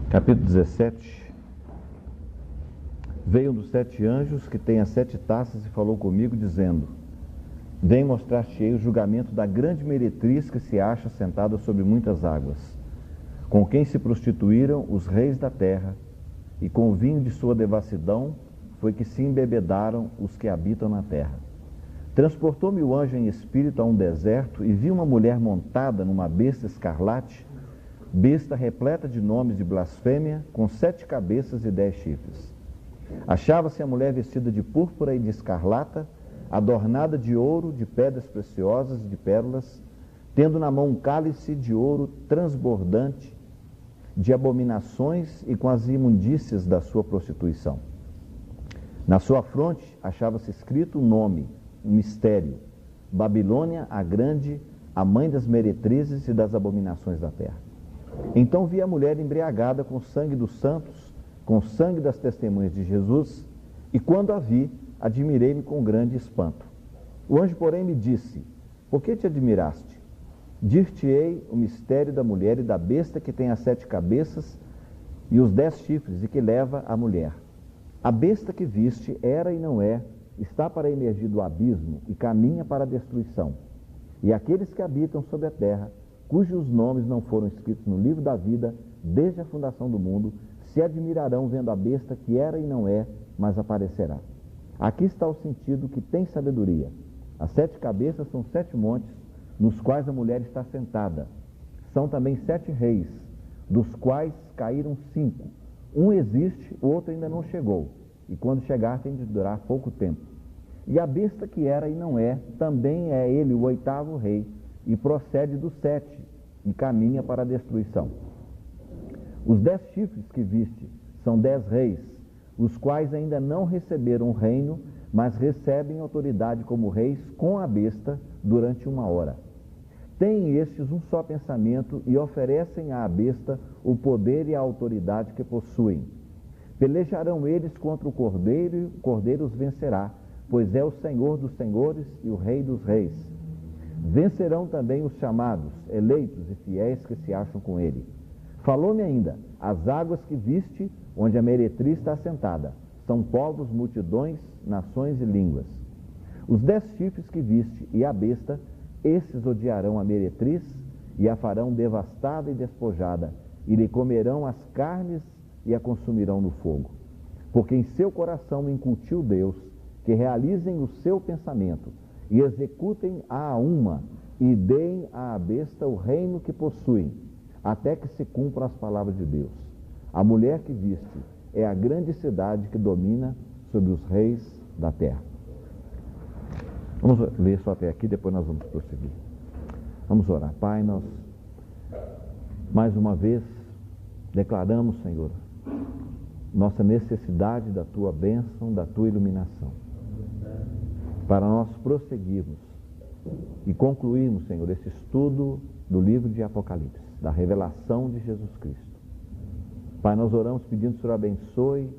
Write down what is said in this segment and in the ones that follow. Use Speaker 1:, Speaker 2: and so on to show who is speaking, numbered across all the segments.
Speaker 1: Capítulo 17. Veio um dos 7 anjos que tem as 7 taças e falou comigo, dizendo: Vem mostrar-te-ei o julgamento da grande meretriz que se acha sentada sobre muitas águas, com quem se prostituíram os reis da terra, e com o vinho de sua devassidão foi que se embebedaram os que habitam na terra. Transportou-me o anjo em espírito a um deserto, e vi uma mulher montada numa besta escarlate, besta repleta de nomes de blasfêmia, com 7 cabeças e 10 chifres. Achava-se a mulher vestida de púrpura e de escarlata, adornada de ouro, de pedras preciosas e de pérolas, tendo na mão um cálice de ouro transbordante de abominações e com as imundícias da sua prostituição. Na sua fronte achava-se escrito um nome, um mistério: Babilônia a Grande, a mãe das meretrizes e das abominações da terra. Então vi a mulher embriagada com o sangue dos santos, com o sangue das testemunhas de Jesus, e quando a vi, admirei-me com grande espanto. O anjo, porém, me disse: Por que te admiraste? Dir-te-ei o mistério da mulher e da besta que tem as 7 cabeças e os 10 chifres, e que leva a mulher. A besta que viste era e não é, está para emergir do abismo e caminha para a destruição. E aqueles que habitam sobre a terra, cujos nomes não foram escritos no livro da vida desde a fundação do mundo, se admirarão vendo a besta que era e não é, mas aparecerá. Aqui está o sentido que tem sabedoria. As 7 cabeças são 7 montes, nos quais a mulher está sentada. São também 7 reis, dos quais caíram 5. Um existe, o outro ainda não chegou, e quando chegar tem de durar pouco tempo. E a besta que era e não é, também é ele o 8º rei, e procede dos 7, e caminha para a destruição. Os 10 chifres que viste são 10 reis, os quais ainda não receberam o reino, mas recebem autoridade como reis com a besta durante 1 hora. Têm estes um só pensamento e oferecem à besta o poder e a autoridade que possuem. Pelejarão eles contra o cordeiro, e o cordeiro os vencerá, pois é o Senhor dos senhores e o Rei dos reis. Vencerão também os chamados, eleitos e fiéis que se acham com ele. Falou-me ainda: as águas que viste, onde a meretriz está assentada, são povos, multidões, nações e línguas. Os 10 chifres que viste e a besta, esses odiarão a meretriz e a farão devastada e despojada, e lhe comerão as carnes e a consumirão no fogo. Porque em seu coração incutiu Deus, que realizem o seu pensamento, e executem a uma, e deem à besta o reino que possuem, até que se cumpram as palavras de Deus. A mulher que viste é a grande cidade que domina sobre os reis da terra. Vamos ler só até aqui, depois nós vamos prosseguir. Vamos orar. Pai, nós mais uma vez declaramos, Senhor, nossa necessidade da Tua bênção, da Tua iluminação, para nós prosseguirmos e concluirmos, Senhor, esse estudo do livro de Apocalipse, da revelação de Jesus Cristo. Pai, nós oramos pedindo que o Senhor abençoe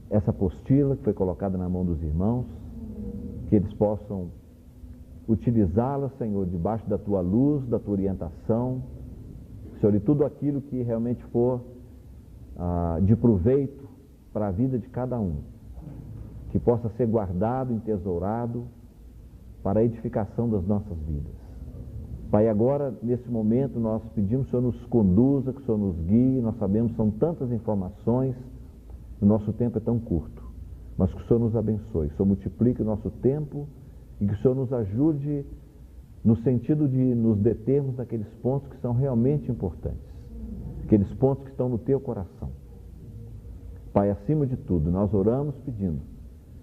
Speaker 1: essa apostila que foi colocada na mão dos irmãos, que eles possam utilizá-la, Senhor, debaixo da Tua luz, da Tua orientação, Senhor, e tudo aquilo que realmente for de proveito para a vida de cada um, que possa ser guardado, entesourado para a edificação das nossas vidas. Pai, agora, nesse momento, nós pedimos que o Senhor nos conduza, que o Senhor nos guie. Nós sabemos que são tantas informações, o nosso tempo é tão curto, mas que o Senhor nos abençoe, que o Senhor multiplique o nosso tempo e que o Senhor nos ajude no sentido de nos determos naqueles pontos que são realmente importantes, aqueles pontos que estão no Teu coração. Pai, acima de tudo, nós oramos pedindo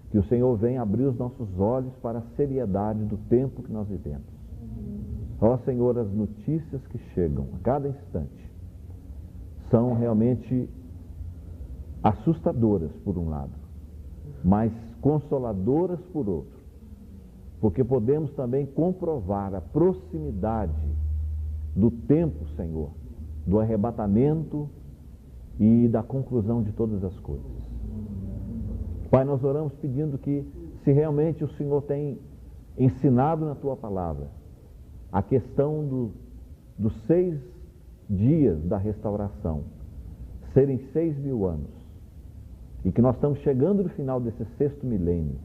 Speaker 1: que o Senhor venha abrir os nossos olhos para a seriedade do tempo que nós vivemos. Ó Senhor, as notícias que chegam a cada instante são realmente assustadoras por um lado, mas consoladoras por outro, porque podemos também comprovar a proximidade do tempo, Senhor, do arrebatamento e da conclusão de todas as coisas. Pai, nós oramos pedindo que, se realmente o Senhor tem ensinado na Tua palavra a questão dos 6 dias da restauração, serem 6.000 anos, e que nós estamos chegando no final desse 6º milênio,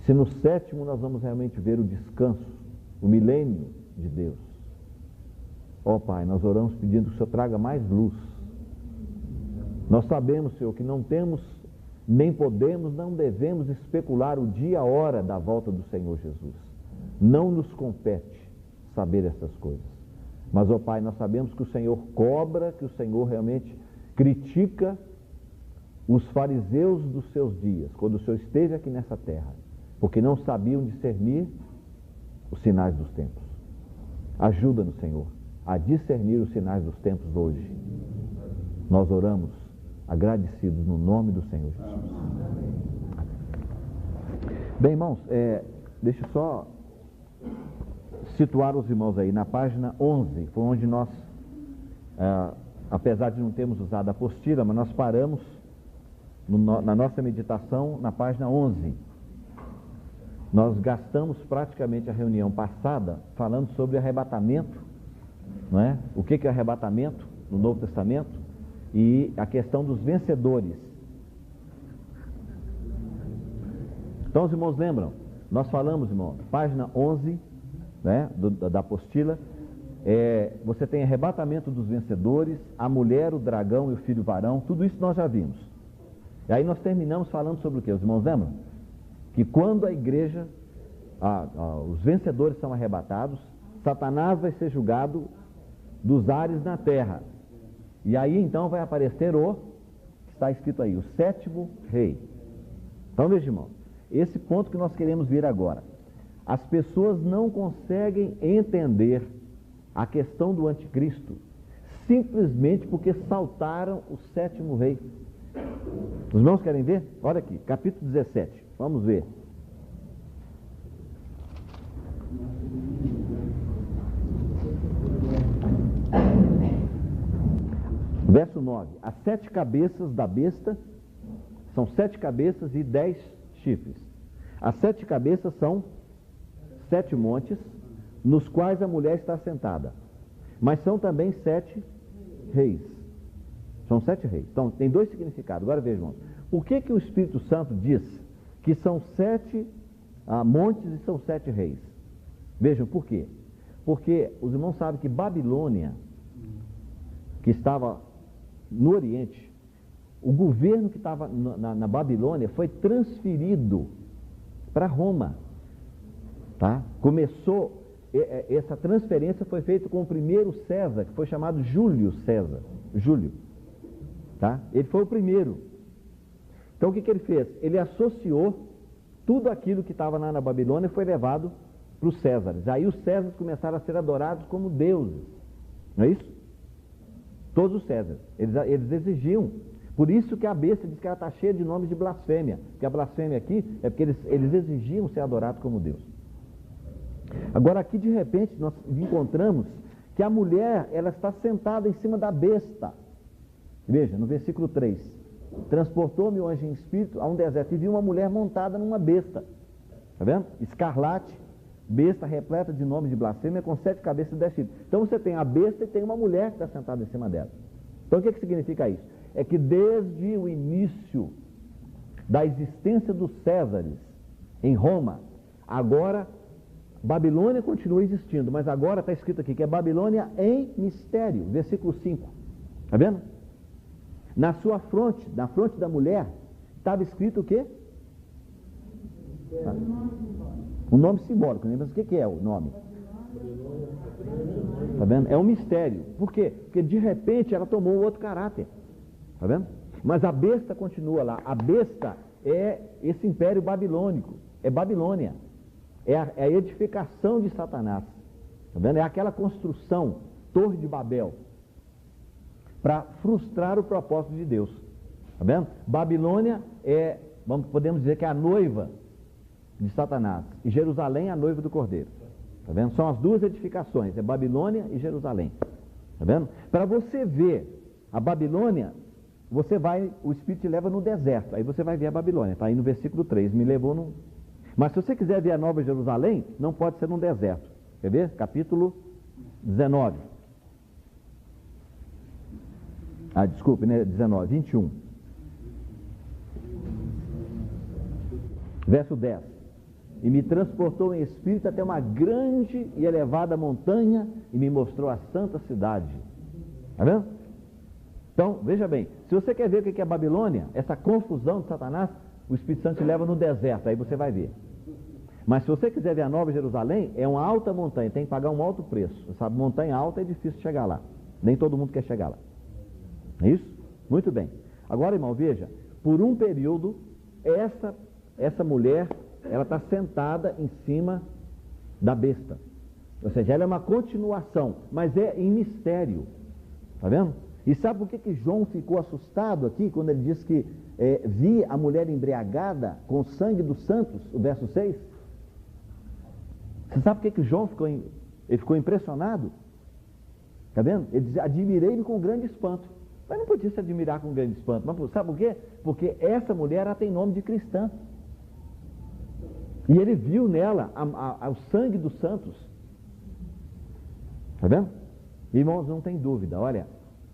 Speaker 1: se no 7º nós vamos realmente ver o descanso, o milênio de Deus. Ó Pai, nós oramos pedindo que o Senhor traga mais luz. Nós sabemos, Senhor, que não temos, nem podemos, não devemos especular o dia, a hora da volta do Senhor Jesus. Não nos compete saber essas coisas. Mas, ó Pai, nós sabemos que o Senhor cobra, que o Senhor realmente critica os fariseus dos seus dias, quando o Senhor esteve aqui nessa terra, porque não sabiam discernir os sinais dos tempos. Ajuda-nos, Senhor, a discernir os sinais dos tempos hoje. Nós oramos agradecidos no nome do Senhor Jesus. Bem, irmãos, deixa eu só situar os irmãos aí na página 11, foi onde nós, apesar de não termos usado a apostila, mas nós paramos na nossa meditação na página 11. Nós gastamos praticamente a reunião passada falando sobre arrebatamento, não é? O que é arrebatamento no Novo Testamento e a questão dos vencedores. Então os irmãos lembram? Nós falamos, irmão, página 11, né, da apostila, você tem arrebatamento dos vencedores, a mulher, o dragão e o filho varão, tudo isso nós já vimos. E aí nós terminamos falando sobre o que? Os irmãos lembram? Que quando a igreja, os vencedores são arrebatados, Satanás vai ser julgado dos ares na terra. E aí então vai aparecer que está escrito aí, o 7º rei. Então veja, irmão, esse ponto que nós queremos ver agora. As pessoas não conseguem entender a questão do anticristo simplesmente porque saltaram o 7º rei. Os irmãos querem ver? Olha aqui, capítulo 17, vamos ver. Verso 9, as 7 cabeças da besta, são 7 cabeças e 10 chifres. As 7 cabeças são 7 montes, nos quais a mulher está sentada. Mas são também 7 reis. São 7 reis. Então, tem 2 significados. Agora vejam, por que o Espírito Santo diz que são 7 montes e são 7 reis? Vejam, por quê? Porque os irmãos sabem que Babilônia, que estava no Oriente, o governo que estava na Babilônia foi transferido para Roma. Tá? Começou, essa transferência foi feita com o primeiro César, que foi chamado Júlio César. Júlio. Tá? Ele foi o primeiro. Então o que ele fez? Ele associou tudo aquilo que estava lá na Babilônia e foi levado para os Césares. Aí os Césares começaram a ser adorados como deuses. Não é isso? Todos os Césares. Eles exigiam. Por isso que a besta diz que ela está cheia de nomes de blasfêmia. Porque a blasfêmia aqui é porque eles exigiam ser adorados como Deus. Agora aqui de repente nós encontramos que a mulher, ela está sentada em cima da besta. Veja, no versículo 3. Transportou-me o anjo em espírito a um deserto e vi uma mulher montada numa besta. Está vendo? Escarlate, besta repleta de nomes de blasfêmia com 7 cabeças e 10 chifres. Então você tem a besta e tem uma mulher que está sentada em cima dela. Então o que significa isso? É que desde o início da existência dos Césares em Roma, agora Babilônia continua existindo, mas agora está escrito aqui que é Babilônia em mistério, versículo 5. Está vendo? Na sua fronte, na fronte da mulher, estava escrito o quê? Um nome simbólico, mas o que é o nome? Está vendo? É um mistério. Por quê? Porque de repente ela tomou outro caráter. Está vendo? Mas a besta continua lá. A besta é esse império babilônico. É Babilônia. É a edificação de Satanás. Está vendo? É aquela construção, Torre de Babel, para frustrar o propósito de Deus. Está vendo? Babilônia podemos dizer que é a noiva de Satanás. E Jerusalém é a noiva do Cordeiro. Está vendo? São as 2 edificações, é Babilônia e Jerusalém. Está vendo? Para você ver a Babilônia, o Espírito te leva no deserto. Aí você vai ver a Babilônia. Está aí no versículo 3. Me levou no... Mas se você quiser ver a Nova Jerusalém, não pode ser num deserto. Quer ver? Capítulo 19. Desculpe, né? 19, 21. Verso 10. E me transportou em espírito até uma grande e elevada montanha e me mostrou a santa cidade. Está vendo? Então, veja bem, se você quer ver o que é Babilônia, essa confusão de Satanás, o Espírito Santo te leva no deserto, aí você vai ver. Mas se você quiser ver a Nova Jerusalém, é uma alta montanha, tem que pagar um alto preço. Você sabe, montanha alta é difícil chegar lá. Nem todo mundo quer chegar lá. É isso? Muito bem. Agora, irmão, veja, por um período, essa mulher, ela está sentada em cima da besta. Ou seja, ela é uma continuação, mas é em mistério. Está vendo? E sabe por que João ficou assustado aqui, quando ele diz que vi a mulher embriagada com o sangue dos santos, o verso 6? Você sabe por que João ficou impressionado? Está vendo? Ele diz, admirei-me com grande espanto. Mas não podia se admirar com grande espanto. Mas sabe por quê? Porque essa mulher, ela tem nome de cristã. E ele viu nela o sangue dos santos. Está vendo? Irmãos, não tem dúvida. Olha,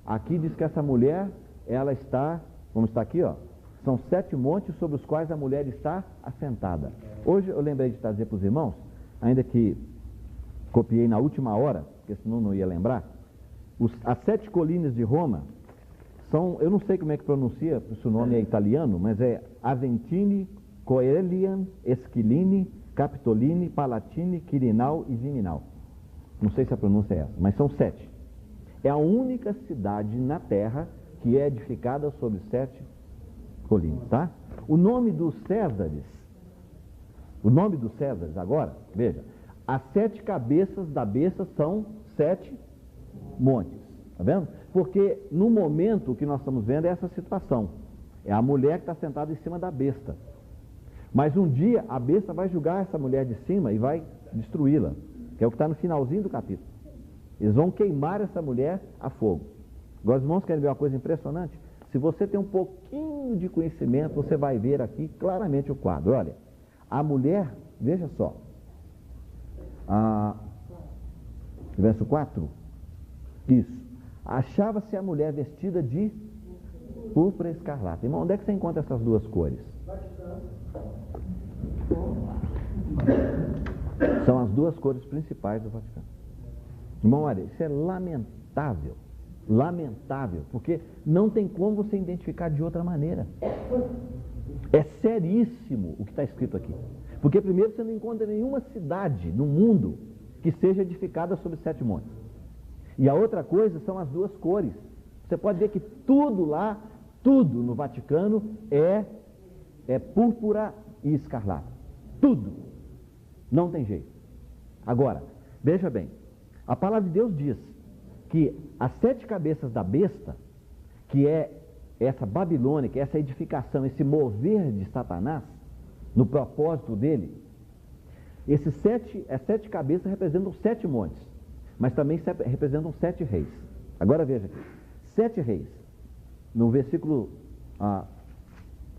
Speaker 1: aqui diz que essa mulher, ela está, vamos estar aqui, ó. São 7 montes sobre os quais a mulher está assentada. Hoje eu lembrei de trazer para os irmãos, ainda que copiei na última hora, porque senão não ia lembrar. As 7 colinas de Roma são, eu não sei como é que pronuncia, se o nome é italiano, mas é Aventine, Coelian, Esquiline, Capitoline, Palatine, Quirinal e Viminal. Não sei se a pronúncia é essa, mas são 7. É a única cidade na terra que é edificada sobre 7 colinas, tá? O nome dos Césares, agora, veja, as 7 cabeças da besta são 7 montes, tá vendo? Porque no momento o que nós estamos vendo é essa situação, é a mulher que está sentada em cima da besta, mas um dia a besta vai julgar essa mulher de cima e vai destruí-la, que é o que está no finalzinho do capítulo. Eles vão queimar essa mulher a fogo. Agora os irmãos querem ver uma coisa impressionante? Se você tem um pouquinho de conhecimento, você vai ver aqui claramente o quadro. Olha, a mulher, veja só, verso 4, isso, achava-se a mulher vestida de púrpura escarlata. Irmão, onde é que você encontra essas duas cores? São as duas cores principais do Vaticano. Irmão, olha, isso é lamentável, porque não tem como você identificar de outra maneira. É seríssimo o que está escrito aqui. Porque primeiro você não encontra nenhuma cidade no mundo que seja edificada sobre 7 montes. E a outra coisa são as duas cores. Você pode ver que tudo lá, tudo no Vaticano é púrpura e escarlata. Tudo. Não tem jeito. Agora, veja bem, a palavra de Deus diz que as 7 cabeças da besta, que é essa Babilônia, que é essa edificação, esse mover de Satanás, no propósito dele, as 7 cabeças representam 7 montes, mas também representam 7 reis. Agora veja aqui, 7 reis, no versículo,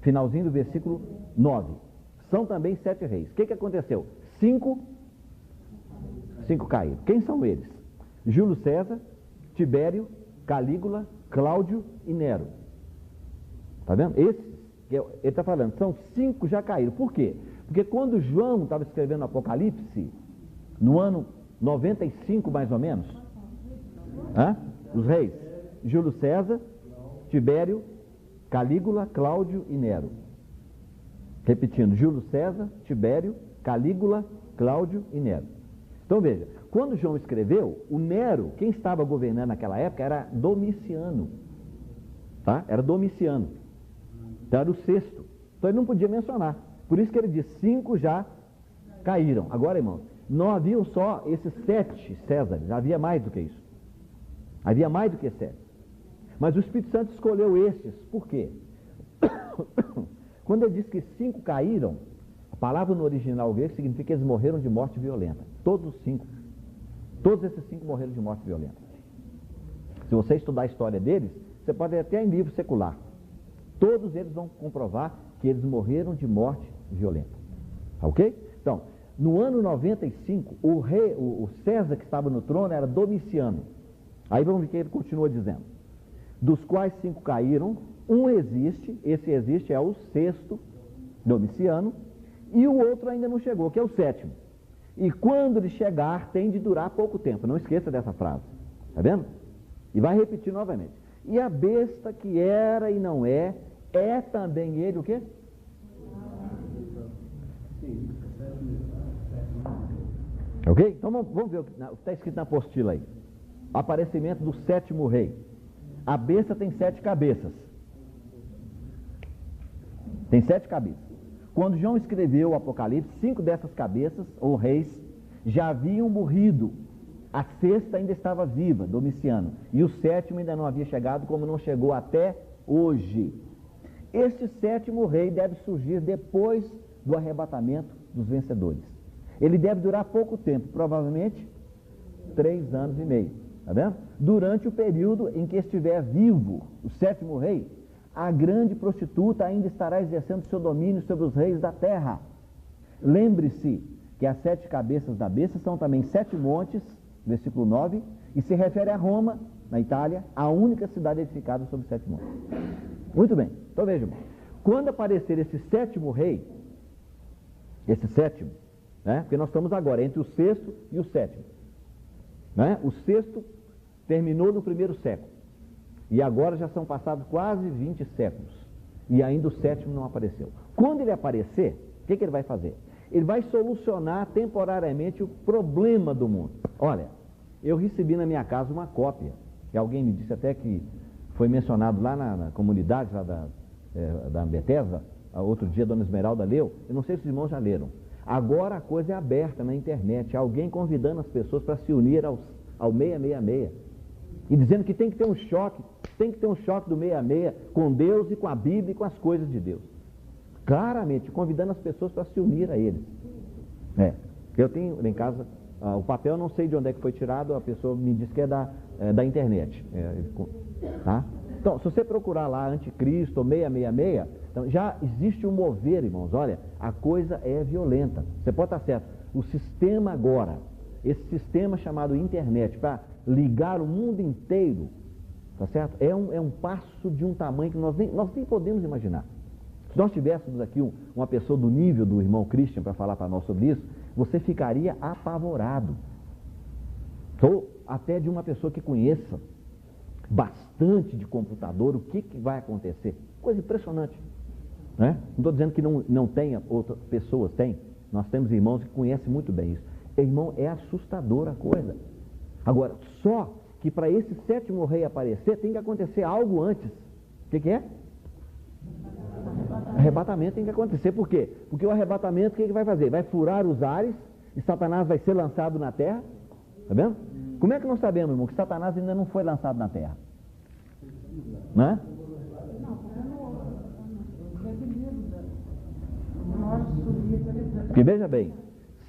Speaker 1: finalzinho do versículo 9, são também 7 reis. O que aconteceu? 5 caíram. Quem são eles? Júlio César, Tibério, Calígula, Cláudio e Nero. Está vendo? Esses, ele está falando, são 5 já caíram. Por quê? Porque quando João estava escrevendo o Apocalipse, no ano 95 mais ou menos, os reis, Júlio César, Tibério, Calígula, Cláudio e Nero. Repetindo, Júlio César, Tibério, Calígula, Cláudio e Nero. Então veja, quando João escreveu, o Nero, quem estava governando naquela época era Domiciano, tá? Era Domiciano, então era o 6º, então ele não podia mencionar, por isso que ele diz, 5 já caíram. Agora, irmãos, não haviam só esses 7 Césares, havia mais do que isso, havia mais do que 7, mas o Espírito Santo escolheu estes, por quê? Quando ele diz que 5 caíram, a palavra no original grego significa que eles morreram de morte violenta. Todos os 5. Todos esses 5 morreram de morte violenta. Se você estudar a história deles, você pode ir até em livro secular. Todos eles vão comprovar que eles morreram de morte violenta. Ok? Então, no ano 95, o César que estava no trono era Domiciano. Aí vamos ver o que ele continua dizendo. dos quais 5 caíram, um existe, esse existe é o sexto, Domiciano, e o outro ainda não chegou, que é o sétimo. E quando ele chegar, tem de durar pouco tempo. Não esqueça dessa frase. Está vendo? E vai repetir novamente. E a besta que era e não é também ele o quê? Ok? Então vamos ver o que está escrito na apostila aí. Aparecimento do sétimo rei. A besta tem 7 cabeças. Tem 7 cabeças. Quando João escreveu o Apocalipse, 5 dessas cabeças, ou reis, já haviam morrido. A sexta ainda estava viva, Domiciano. E o sétimo ainda não havia chegado, como não chegou até hoje. Este sétimo rei deve surgir depois do arrebatamento dos vencedores. Ele deve durar pouco tempo, provavelmente 3 anos e meio. Está vendo? Durante o período em que estiver vivo o sétimo rei, a grande prostituta ainda estará exercendo seu domínio sobre os reis da terra. Lembre-se que as 7 cabeças da besta são também 7 montes, versículo 9, e se refere a Roma, na Itália, a única cidade edificada sobre 7 montes. Muito bem, então vejam, quando aparecer esse sétimo rei, esse sétimo, né, porque nós estamos agora entre o sexto e o sétimo, né? O sexto terminou no primeiro século. E agora já são passados quase 20 séculos. E ainda o sétimo não apareceu. Quando ele aparecer, o que ele vai fazer? Ele vai solucionar temporariamente o problema do mundo. Olha, eu recebi na minha casa uma cópia. E alguém me disse até que foi mencionado lá na comunidade lá da Bethesda. Outro dia a dona Esmeralda leu. Eu não sei se os irmãos já leram. Agora a coisa é aberta na internet. Alguém convidando as pessoas para se unir ao 666. E dizendo que tem que ter um choque do 66 com Deus e com a Bíblia e com as coisas de Deus. Claramente, convidando as pessoas para se unir a eles. Eu tenho em casa, o papel não sei de onde é que foi tirado, a pessoa me disse que é da internet. Tá? Então, se você procurar lá Anticristo 666, então já existe um mover, irmãos. Olha, a coisa é violenta. Você pode estar certo. O sistema agora, esse sistema chamado internet, para ligar o mundo inteiro, tá certo? É um passo de um tamanho que nós nem podemos imaginar. Se nós tivéssemos aqui uma pessoa do nível do irmão Christian para falar para nós sobre isso, você ficaria apavorado. Ou até de uma pessoa que conheça bastante de computador, o que vai acontecer. Coisa impressionante. Né? Não estou dizendo que não tenha outras pessoas, tem. Nós temos irmãos que conhecem muito bem isso. Irmão, é assustadora a coisa. Agora, só que para esse sétimo rei aparecer, tem que acontecer algo antes. O que é? Arrebatamento tem que acontecer. Por quê? Porque o arrebatamento, o que vai fazer? Vai furar os ares e Satanás vai ser lançado na terra. Está vendo? Como é que nós sabemos, irmão, que Satanás ainda não foi lançado na terra? Não é? Porque veja bem,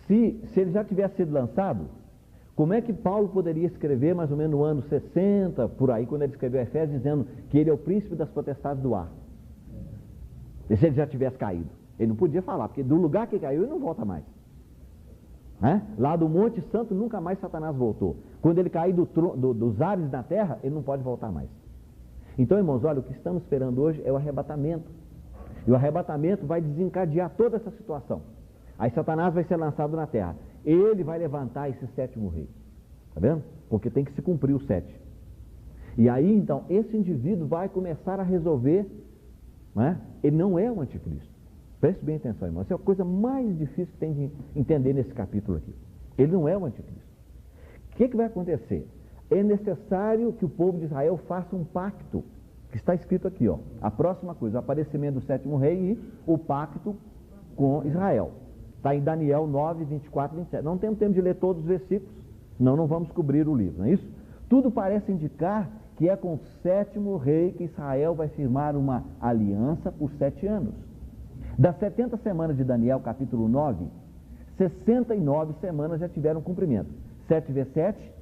Speaker 1: se ele já tivesse sido lançado, como é que Paulo poderia escrever mais ou menos no ano 60, por aí, quando ele escreveu Efésios, dizendo que ele é o príncipe das potestades do ar? E se ele já tivesse caído? Ele não podia falar, porque do lugar que caiu ele não volta mais. Lá do Monte Santo nunca mais Satanás voltou. Quando ele cair dos ares na terra, ele não pode voltar mais. Então, irmãos, olha, o que estamos esperando hoje é o arrebatamento. E o arrebatamento vai desencadear toda essa situação. Aí Satanás vai ser lançado na terra. Ele vai levantar esse sétimo rei. Está vendo? Porque tem que se cumprir o 7. E aí, então, esse indivíduo vai começar a resolver. Ele não é o anticristo. Preste bem atenção, irmão. Essa é a coisa mais difícil que tem de entender nesse capítulo aqui. Ele não é o anticristo. O que vai acontecer? É necessário que o povo de Israel faça um pacto, que está escrito aqui, ó. A próxima coisa, o aparecimento do sétimo rei e o pacto com Israel. Está em Daniel 9, 24 e 27. Não temos tempo de ler todos os versículos, senão não vamos cobrir o livro, não é isso? Tudo parece indicar que é com o sétimo rei que Israel vai firmar uma aliança por 7 anos. Das 70 semanas de Daniel, capítulo 9, 69 semanas já tiveram cumprimento. 7 vezes 7,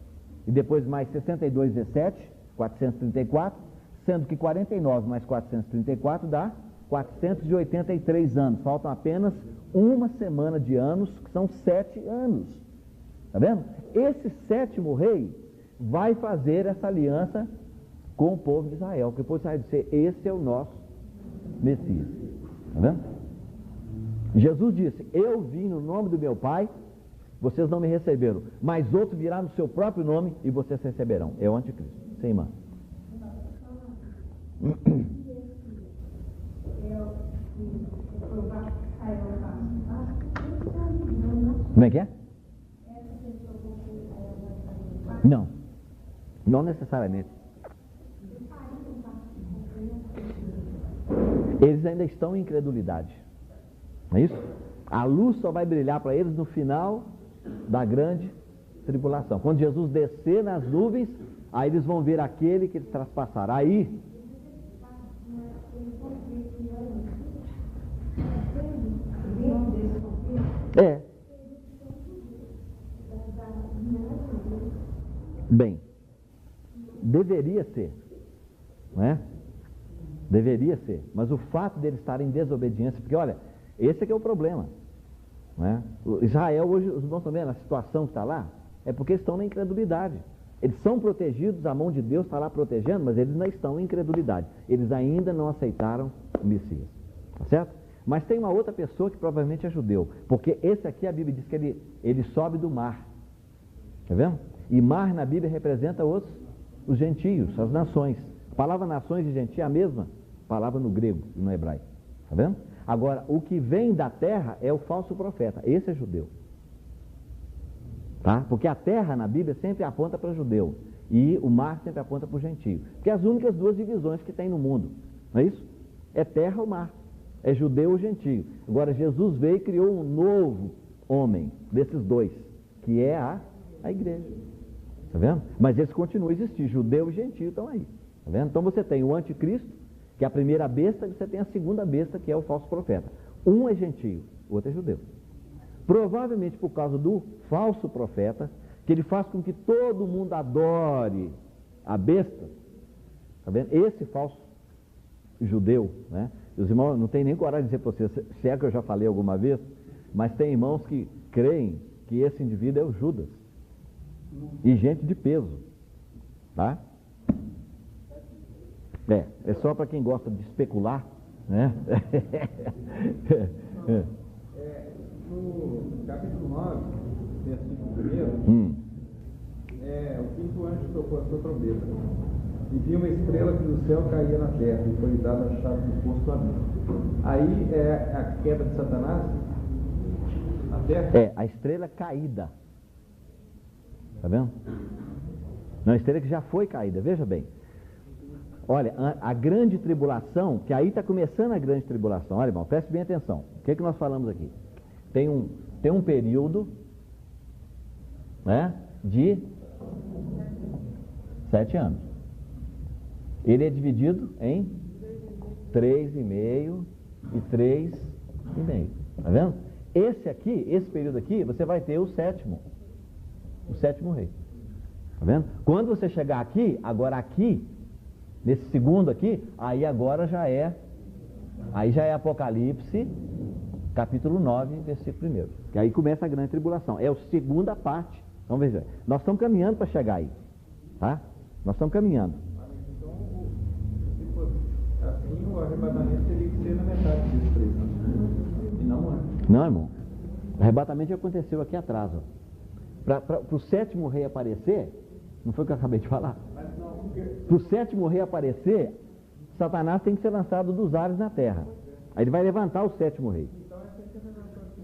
Speaker 1: e depois mais 62 vezes 7, 434, sendo que 49 mais 434 dá 483 anos. Faltam apenas uma semana de anos, que são 7 anos. Está vendo? Esse sétimo rei vai fazer essa aliança com o povo de Israel, porque o povo de Israel disse, esse é o nosso Messias. Está vendo? Jesus disse, eu vim no nome do meu Pai, vocês não me receberam, mas outro virá no seu próprio nome e vocês receberão. É o anticristo. Sim, irmã. Como é que é? Não. Não necessariamente. Eles ainda estão em incredulidade. Não é isso? A luz só vai brilhar para eles no final da grande tribulação. Quando Jesus descer nas nuvens, aí eles vão ver aquele que eles traspassaram. Aí... É. Bem, deveria ser, não é? Deveria ser, mas o fato deles estarem em desobediência, porque olha, esse é que é o problema, não é? O Israel hoje, os irmãos estão vendo a situação que está lá, é porque estão na incredulidade. Eles são protegidos, a mão de Deus está lá protegendo, mas eles não estão em incredulidade. Eles ainda não aceitaram o Messias, tá certo? Mas tem uma outra pessoa que provavelmente é judeu, porque esse aqui a Bíblia diz que ele sobe do mar, tá vendo? E mar na Bíblia representa os gentios, as nações. A palavra nações e gentio é a mesma palavra no grego e no hebraico, tá vendo? Agora, o que vem da terra é o falso profeta, esse é judeu, tá? Porque a terra na Bíblia sempre aponta para judeu e o mar sempre aponta para o gentio, que é as únicas duas divisões que tem no mundo, não é isso? É terra ou mar, é judeu ou gentio. Agora, Jesus veio e criou um novo homem desses dois, que é a igreja. Tá vendo? Mas eles continuam a existir, judeu e gentio estão aí. Tá vendo? Então você tem o anticristo, que é a primeira besta, e você tem a segunda besta, que é o falso profeta. Um é gentio, o outro é judeu. Provavelmente por causa do falso profeta, que ele faz com que todo mundo adore a besta. Tá vendo? Esse falso judeu, né? Os irmãos não tem nem coragem de dizer para vocês, se é que eu já falei alguma vez, mas tem irmãos que creem que esse indivíduo é o Judas. E gente de peso, tá? É só para quem gosta de especular, né?
Speaker 2: No capítulo 9, versículo 1, o quinto anjo tocou a sua trombeta, e viu uma estrela que do céu caía na terra, e foi dada a chave do poço do abismo. Aí é a queda de Satanás na terra?
Speaker 1: É, a estrela caída. Tá vendo? Não, a estrela que já foi caída, veja bem. Olha, a grande tribulação, que aí está começando a grande tribulação. Olha, irmão, preste bem atenção. O que é que nós falamos aqui? Tem um período, né, de 7 anos. Ele é dividido em 3,5 e 3,5. Tá vendo? Esse período aqui, você vai ter o sétimo rei. Tá vendo? Quando você chegar aqui, agora aqui, nesse segundo aqui, aí agora já é Apocalipse, capítulo 9, versículo 1. Que aí começa a grande tribulação. É a segunda parte. Vamos ver. Nós estamos caminhando para chegar aí. Tá? Nós estamos caminhando.
Speaker 2: Então, se fosse assim, o arrebatamento teria que ser na metade desses 3 anos. E não antes.
Speaker 1: Não, irmão. O arrebatamento já aconteceu aqui atrás, ó. Para o sétimo rei aparecer, não foi o que eu acabei de falar? Para o sétimo rei aparecer, Satanás tem que ser lançado dos ares na terra. Aí ele vai levantar o sétimo rei.
Speaker 2: Então essa é a revelação que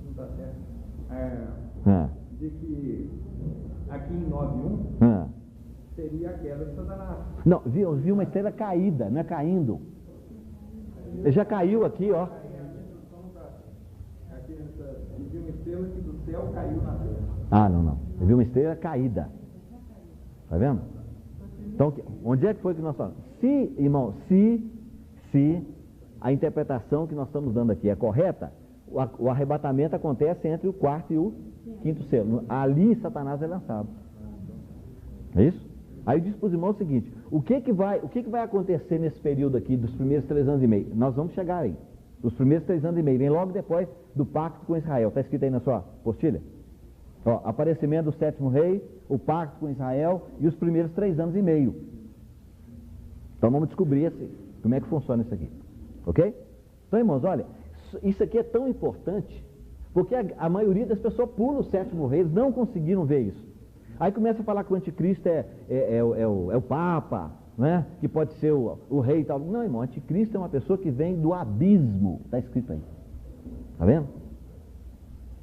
Speaker 2: não está certa. De que aqui em 9:1 seria a queda de Satanás.
Speaker 1: Não, viu uma estrela caída, não é caindo. Ele já caiu aqui, ó.
Speaker 2: Ele viu uma estrela que do céu caiu na terra.
Speaker 1: Ah, não. Ele viu uma estrela caída. Tá vendo? Então, onde é que foi que nós falamos? Se a interpretação que nós estamos dando aqui é correta, o arrebatamento acontece entre o quarto e o quinto selo. Ali Satanás é lançado. É isso? Aí eu disse para os irmãos o seguinte: o que vai acontecer nesse período aqui dos primeiros 3 anos e meio? Nós vamos chegar aí. Os primeiros 3 anos e meio, vem logo depois do pacto com Israel. Está escrito aí na sua postilha? Ó, aparecimento do sétimo rei, o pacto com Israel e os primeiros 3 anos e meio. Então vamos descobrir como é que funciona isso aqui. Ok? Então, irmãos, olha, isso aqui é tão importante, porque a maioria das pessoas pula o sétimo rei, eles não conseguiram ver isso. Aí começa a falar que o anticristo é o Papa, né? Que pode ser o rei e tal. Não, irmão, o anticristo é uma pessoa que vem do abismo, está escrito aí. Está vendo?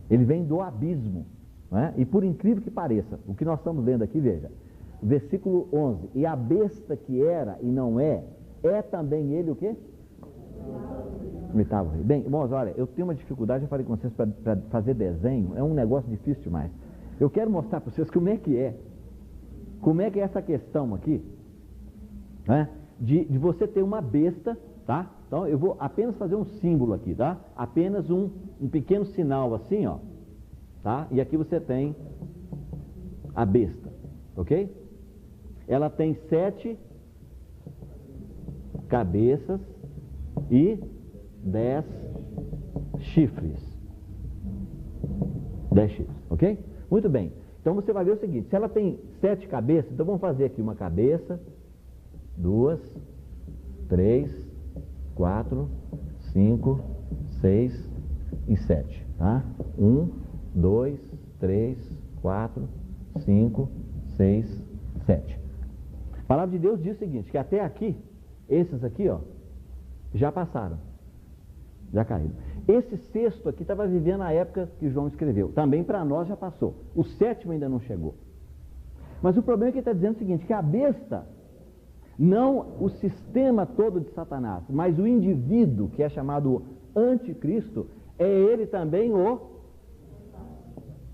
Speaker 1: Ele vem do abismo, né? E por incrível que pareça, o que nós estamos vendo aqui, veja, versículo 11, e a besta que era e não é também ele o quê? O oitavo rei. Bem, irmãos, olha, eu tenho uma dificuldade, eu falei com vocês, para fazer desenho, é um negócio difícil demais. Eu quero mostrar para vocês como é que é essa questão aqui, né? De você ter uma besta, tá? Então eu vou apenas fazer um símbolo aqui, tá? Apenas um pequeno sinal assim, ó, tá? E aqui você tem a besta, ok? Ela tem 7 cabeças e 10 chifres. 10 chifres, ok? Muito bem. Então você vai ver o seguinte, se ela tem 7 cabeças, então vamos fazer aqui uma cabeça, 2, 3, 4, 5, 6 e 7, tá? 1, 2, 3, 4, 5, 6, 7. A palavra de Deus diz o seguinte, que até aqui, esses aqui, ó, já passaram, já caíram. Esse sexto aqui estava vivendo a época que João escreveu, também para nós já passou. O sétimo ainda não chegou. Mas o problema é que ele está dizendo o seguinte, que a besta, não o sistema todo de Satanás, mas o indivíduo que é chamado anticristo, é ele também o...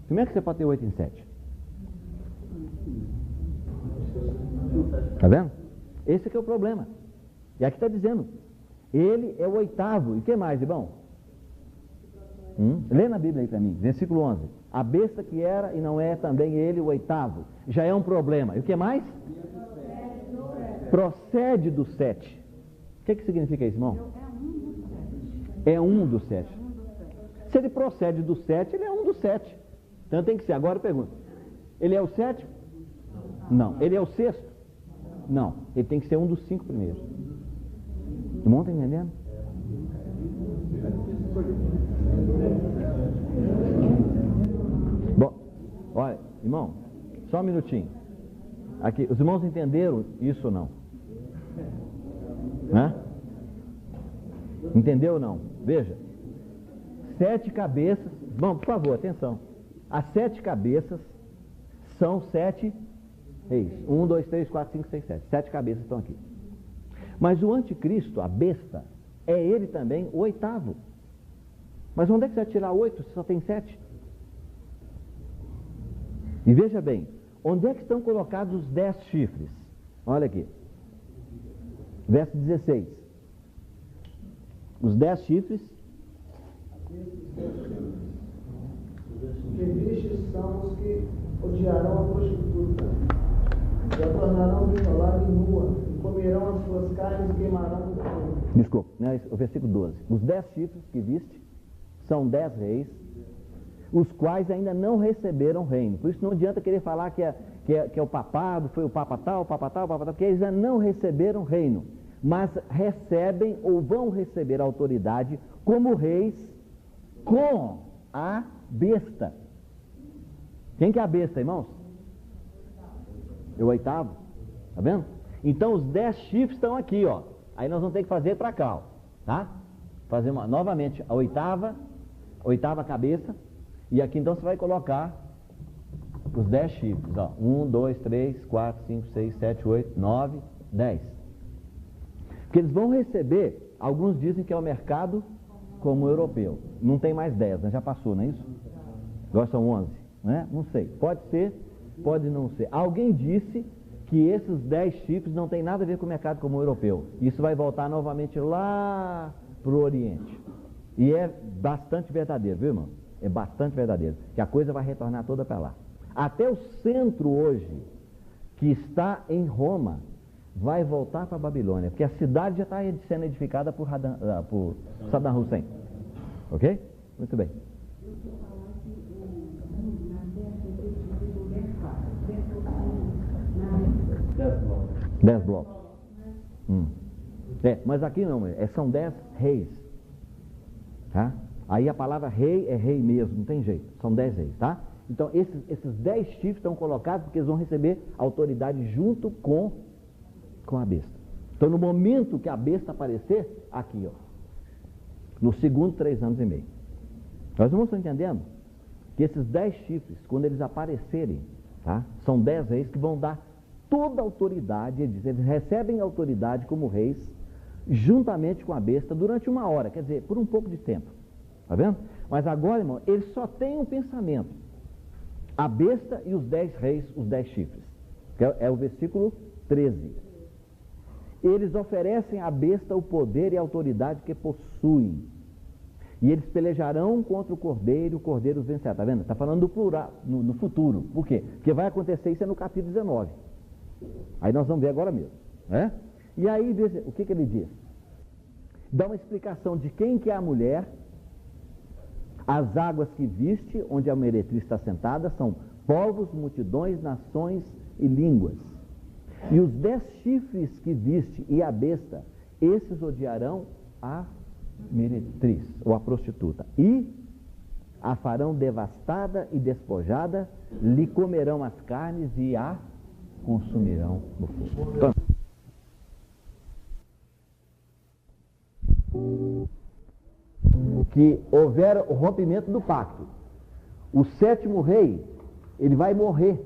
Speaker 1: Como é que você pode ter 8 em 7? Está vendo? Esse que é o problema. E aqui está dizendo, ele é o oitavo. E o que mais, irmão? Lê na Bíblia aí para mim, versículo 11. A besta que era e não é também ele o oitavo. Já é um problema. E o que mais? Procede do 7. O que significa isso, irmão? É um dos 7. Se ele procede do 7, ele é um dos 7. Então tem que ser. Agora eu pergunto, ele é o 7? Não. Ele é o 6º? Não. Ele tem que ser um dos 5 primeiros. O irmão está entendendo? Bom, olha, irmão, só um minutinho. Aqui, os irmãos entenderam isso ou não? Hã? Entendeu ou não? Veja, 7 cabeças. Bom, por favor, atenção. As 7 cabeças são 7 reis. 1, 2, 3, 4, 5, 6, 7. 7 cabeças estão aqui. Mas o anticristo, a besta, é ele também o oitavo. Mas onde é que você vai tirar 8 se só tem 7? E veja bem, onde é que estão colocados os 10 chifres? Olha aqui. Verso 16. Os 10 chifres.
Speaker 3: Estes são os que odiarão a prostituta, e a tornarão desolada e nua, e comerão as suas carnes e queimarão o fogo.
Speaker 1: Desculpa, né, o versículo 12. Os 10 chifres que viste são 10 reis, os quais ainda não receberam reino. Por isso não adianta querer falar que é o papado, foi o papa tal, porque eles ainda não receberam reino, mas recebem ou vão receber autoridade como reis com a besta. Quem que é a besta, irmãos? É o oitavo. Tá vendo? Então os 10 chifres estão aqui, ó. Aí nós vamos ter que fazer para cá, ó, tá? Fazer novamente a oitava cabeça. E aqui então você vai colocar os 10 chifres, ó. 1, 2, 3, 4, 5, 6, 7, 8, 9, 10. Porque eles vão receber, alguns dizem que é o mercado como europeu. Não tem mais 10, né? Já passou, não é isso? Agora são 11, né? Não sei. Pode ser, pode não ser. Alguém disse que esses 10 chifres não tem nada a ver com o mercado como europeu. Isso vai voltar novamente lá para o Oriente. E é bastante verdadeiro, viu, irmão? É bastante verdadeiro. Que a coisa vai retornar toda para lá. Até o centro hoje, que está em Roma, vai voltar para a Babilônia. Porque a cidade já está sendo edificada por Saddam Hussein. Ok? Muito bem. 10 blocos. Mas aqui não, são 10 reis. Tá? Aí a palavra rei é rei mesmo, não tem jeito. São 10 reis, tá? Então esses 10 chifres estão colocados porque eles vão receber autoridade junto com a besta. Então no momento que a besta aparecer, aqui, ó, no segundo 3 anos e meio. Nós não estamos entendendo que esses 10 chifres, quando eles aparecerem, tá? São 10 reis que vão dar toda a autoridade, eles recebem autoridade como reis, juntamente com a besta, durante 1 hora, quer dizer, por um pouco de tempo. Tá vendo? Mas agora, irmão, eles só têm um pensamento: a besta e os 10 reis, os 10 chifres. Que é o versículo 13. Eles oferecem à besta o poder e a autoridade que possuem. E eles pelejarão contra o cordeiro os vencerá. Está vendo? Está falando do plural, no futuro. Por quê? Porque vai acontecer isso no capítulo 19. Aí nós vamos ver agora mesmo. Né? E aí, o que ele diz? Dá uma explicação de quem que é a mulher. As águas que viste, onde a meretriz está sentada, são povos, multidões, nações e línguas. E os 10 chifres que viste e a besta, esses odiarão a meretriz, ou a prostituta, e a farão devastada e despojada, lhe comerão as carnes e a consumirão no fogo. Então, que houver o rompimento do pacto. O 7º rei, ele vai morrer.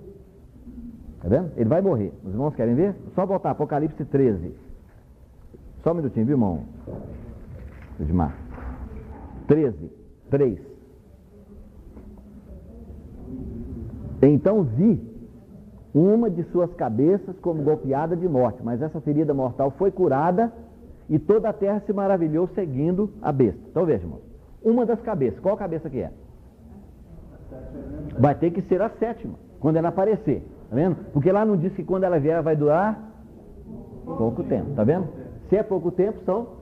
Speaker 1: Tá vendo? Ele vai morrer. Os irmãos querem ver? Só voltar, Apocalipse 13. Só um minutinho, viu, irmão? Edmar. 13, 3. Então vi uma de suas cabeças como golpeada de morte, mas essa ferida mortal foi curada e toda a terra se maravilhou seguindo a besta. Então veja, irmão. Uma das cabeças, qual cabeça que é? Vai ter que ser a 7ª, quando ela aparecer, tá vendo? Porque lá não diz que quando ela vier ela vai durar pouco tempo, tá vendo? Se é pouco tempo, são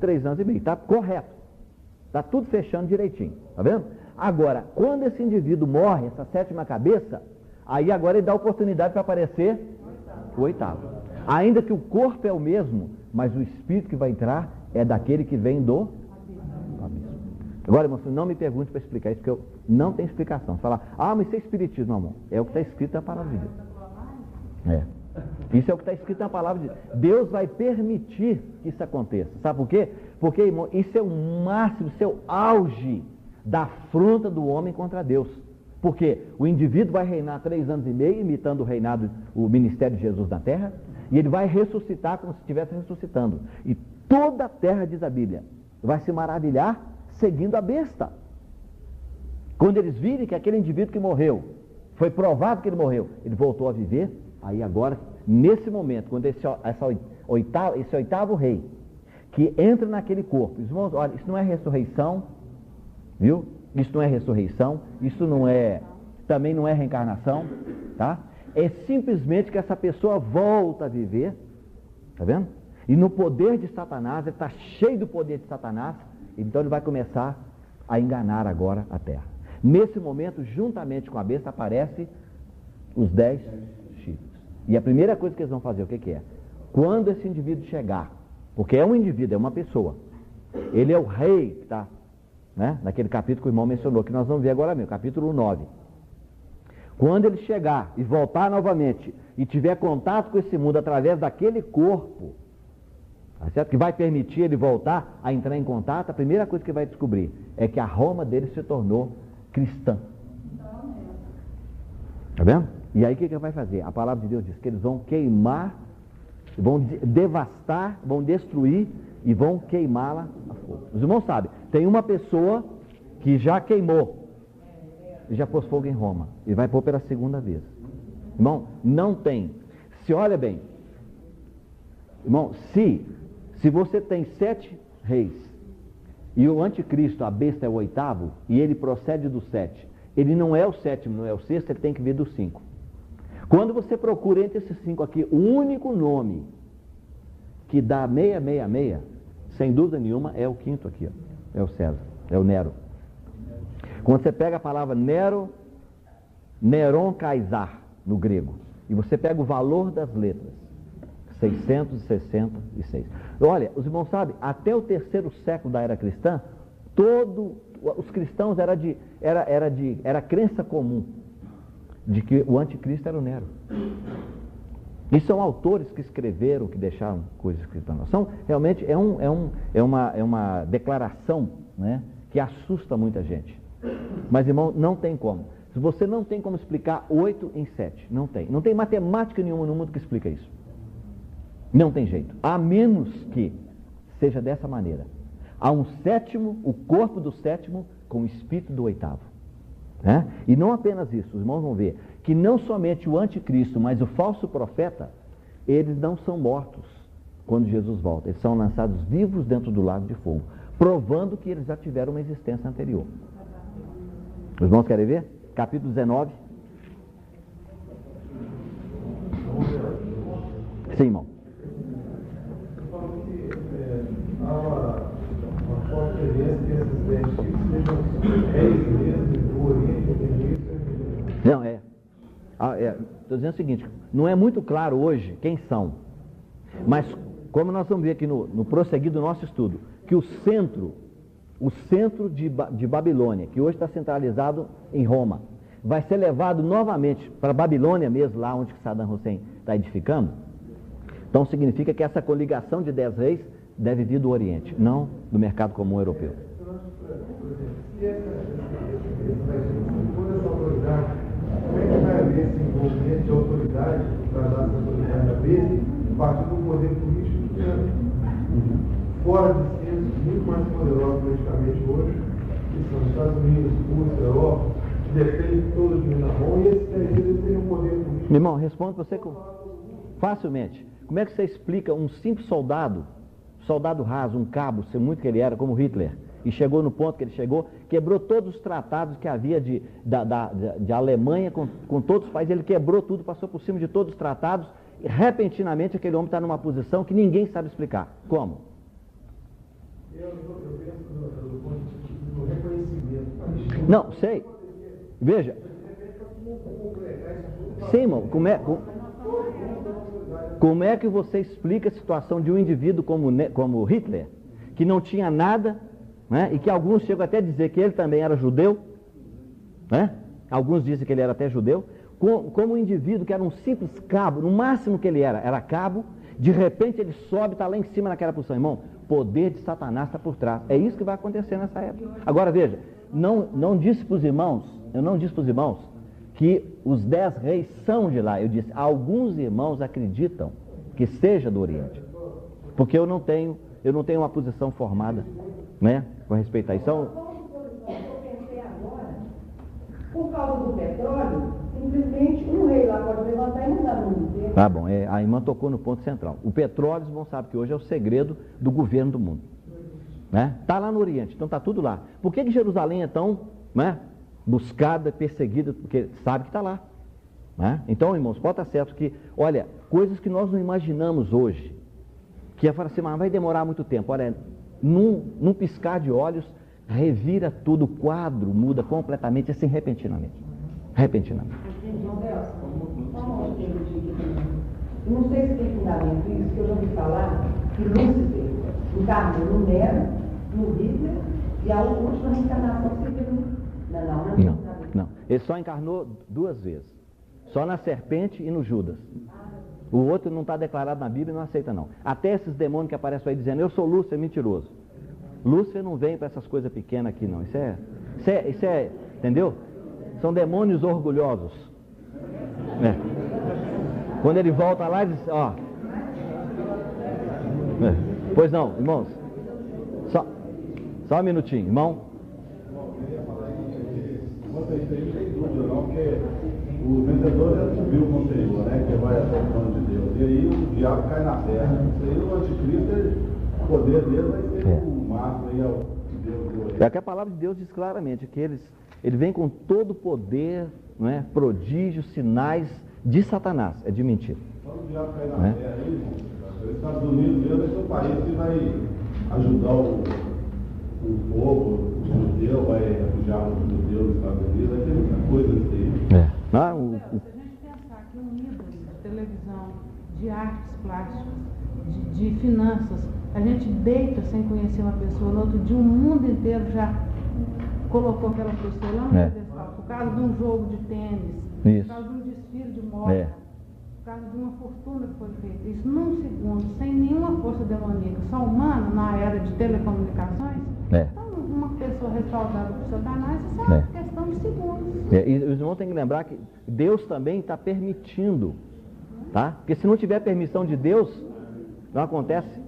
Speaker 1: 3 anos e meio, tá correto, tá tudo fechando direitinho, tá vendo? Agora, quando esse indivíduo morre, essa 7ª cabeça, aí agora ele dá oportunidade para aparecer o 8º. Ainda que o corpo é o mesmo, mas o espírito que vai entrar é daquele que vem do abismo. Agora, irmão, não me pergunte para explicar isso, porque eu não tenho explicação. Você fala, mas isso é espiritismo, irmão. É o que está escrito na palavra de Deus. Isso é o que está escrito na palavra de Deus. Deus vai permitir que isso aconteça. Sabe por quê? Porque, irmão, isso é o máximo, isso é o auge da afronta do homem contra Deus. Porque o indivíduo vai reinar 3 anos e meio, imitando o ministério de Jesus na terra, e ele vai ressuscitar como se estivesse ressuscitando. E toda a terra, diz a Bíblia, vai se maravilhar seguindo a besta. Quando eles virem que aquele indivíduo que morreu, foi provado que ele morreu, ele voltou a viver, aí agora, nesse momento, quando esse 8º rei, que entra naquele corpo, irmãos, olha, isso não é ressurreição, viu? Isso não é ressurreição, isso não é, também não é reencarnação, tá? É simplesmente que essa pessoa volta a viver, tá vendo? E no poder de Satanás, ele está cheio do poder de Satanás, então ele vai começar a enganar agora a terra. Nesse momento, juntamente com a besta, aparecem os 10 chifres. E a primeira coisa que eles vão fazer, o que é? Quando esse indivíduo chegar, porque é um indivíduo, é uma pessoa, ele é o rei que está, né, naquele capítulo que o irmão mencionou, que nós vamos ver agora mesmo, capítulo 9. Quando ele chegar e voltar novamente e tiver contato com esse mundo através daquele corpo, tá certo? Que vai permitir ele voltar a entrar em contato, a primeira coisa que vai descobrir é que a Roma dele se tornou cristã. Tá vendo? E aí o que ele vai fazer? A palavra de Deus diz que eles vão queimar, vão devastar, vão destruir e vão queimá-la a fogo. Os irmãos sabem, tem uma pessoa que já queimou e já pôs fogo em Roma e vai pôr pela 2ª vez. Irmão, não tem. Se olha bem, irmão, se você tem 7 reis e o anticristo, a besta, é o 8º e ele procede do 7, ele não é o 7º, não é o 6º, ele tem que vir do 5. Quando você procura entre esses 5 aqui, o único nome que dá 666, sem dúvida nenhuma, é o 5º aqui, ó. É o César, é o Nero. Quando você pega a palavra Nero, Neron Caesar, no grego, e você pega o valor das letras, 666. Olha, os irmãos sabem, até o 3º século da era cristã, os cristãos era crença comum de que o anticristo era o Nero. E são autores que escreveram, que deixaram coisas escritas para nós. Realmente é uma declaração, né, que assusta muita gente. Mas, irmão, não tem como. Se você não tem como explicar 8 em 7, não tem. Não tem matemática nenhuma no mundo que explica isso. Não tem jeito. A menos que seja dessa maneira. Há um sétimo, o corpo do sétimo, com o espírito do 8º. Né? E não apenas isso, os irmãos vão ver que não somente o anticristo, mas o falso profeta, eles não são mortos quando Jesus volta. Eles são lançados vivos dentro do lago de fogo, provando que eles já tiveram uma existência anterior. Os irmãos querem ver? Capítulo 19. Sim, irmão.
Speaker 4: Há uma forte evidência que esses 10 tipos sejam reis mesmo do Oriente.
Speaker 1: Não, estou dizendo o seguinte, não é muito claro hoje quem são, mas como nós vamos ver aqui no prosseguir do nosso estudo, que o centro de Babilônia, que hoje está centralizado em Roma, vai ser levado novamente para Babilônia mesmo, lá onde Saddam Hussein está edificando. Então significa que essa coligação de 10 reis deve vir do Oriente, não do mercado comum europeu.
Speaker 4: Se essa autoridade, como é que vai haver esse envolvimento de autoridade para dar essa autoridade a besta, a partir do poder político que é fora de ser muito mais poderoso politicamente hoje, que são os Estados Unidos, Rússia, Europa, que dependem todos de na mão, e esses 10 eles têm um poder político.
Speaker 1: Meu irmão, responde você facilmente. Como é que você explica um simples soldado raso, um cabo, sei muito que ele era, como Hitler, e chegou no ponto que ele chegou, quebrou todos os tratados que havia de Alemanha com todos os países, ele quebrou tudo, passou por cima de todos os tratados, e repentinamente aquele homem está numa posição que ninguém sabe explicar. Como?
Speaker 4: Eu penso do ponto de vista do reconhecimento.
Speaker 1: Não, sei. Veja. Sim, irmão, como é que você explica a situação de um indivíduo como Hitler, que não tinha nada, né, e que alguns chegam até a dizer que ele também era judeu, né? Alguns dizem que ele era até judeu, como um indivíduo que era um simples cabo, no máximo que ele era cabo, de repente ele sobe e está lá em cima naquela posição. Irmão, poder de Satanás está por trás. É isso que vai acontecer nessa época. Agora veja, não disse para os irmãos, eu não disse para os irmãos que os 10 reis são de lá. Eu disse, alguns irmãos acreditam que seja do Oriente, porque eu não tenho uma posição formada, né, com respeito a isso. Então,
Speaker 5: por causa do petróleo, simplesmente um rei lá pode levantar e mudar o mundo inteiro.
Speaker 1: Tá bom, a irmã tocou no ponto central. O petróleo, vocês vão saber que hoje é o segredo do governo do mundo, né? Está lá no Oriente, então está tudo lá. Por que Jerusalém é tão, né, buscada, perseguida? Porque sabe que está lá, né? Então, irmãos, pode estar certo que, olha, coisas que nós não imaginamos hoje, que ia falar assim, mas vai demorar muito tempo. Olha, num piscar de olhos, revira tudo, o quadro muda completamente, assim, repentinamente. Repentinamente.
Speaker 5: Eu não sei se tem fundamento isso, que eu já ouvi falar que Lúcifer encarnou no Nero, no Hitler, e a última reencarnação que você viu.
Speaker 1: Não. Ele só encarnou 2 vezes. Só na serpente e no Judas. O outro não está declarado na Bíblia e não aceita não. Até esses demônios que aparecem aí dizendo, eu sou Lúcifer, mentiroso. Lúcifer não vem para essas coisas pequenas aqui não. Isso é, entendeu? São demônios orgulhosos. É. Quando ele volta lá, ele diz, ó. É. Pois não, irmãos. Só um minutinho, irmão.
Speaker 4: Vocês não tem dúvida não, porque o vencedor já subiu o conselho, né? Que vai até o plano de Deus. E aí o diabo cai na terra. Isso aí o anticristo, o poder dele vai ser o máximo aí ao Deus.
Speaker 1: É que a palavra de Deus diz claramente que ele vem com todo o poder, não é? Prodígios, sinais de Satanás, é de mentira.
Speaker 4: Só o diabo cai na terra aí, irmão. Os Estados Unidos mesmo é seu país que vai ajudar o povo, o judeu, vai refugiar o judeu nos Estados Unidos, vai ter muita coisa nisso aí.
Speaker 1: É.
Speaker 6: Se a gente pensar que um ídolo de televisão, de artes plásticas, de finanças. A gente deita sem conhecer uma pessoa, no outro dia o mundo inteiro já colocou aquela pessoa lá no pedestal, por causa de um jogo de tênis, por causa de um desfile de moda, por causa de uma fortuna que foi feita. Isso num segundo, sem nenhuma força demoníaca, só humana, na era de telecomunicações. Então, uma pessoa respaldada por Satanás, isso é uma questão de segundos.
Speaker 1: E os irmãos têm que lembrar que Deus também está permitindo, tá? Porque se não tiver permissão de Deus, não acontece.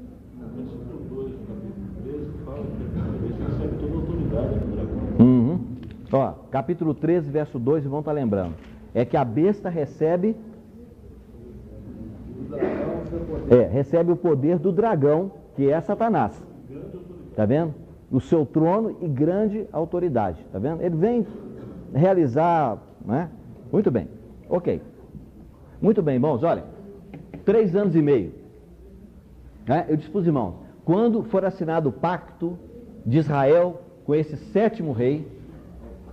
Speaker 1: Ó, capítulo 13, verso 2, vão estar lembrando. É que a besta recebe o poder do dragão, que é Satanás. Tá vendo? O seu trono e grande autoridade. Tá vendo? Ele vem realizar, né? Muito bem. Ok. Muito bem, irmãos. Olha, 3 anos e meio. Né? Eu disse para os irmãos, quando for assinado o pacto de Israel com esse 7º rei,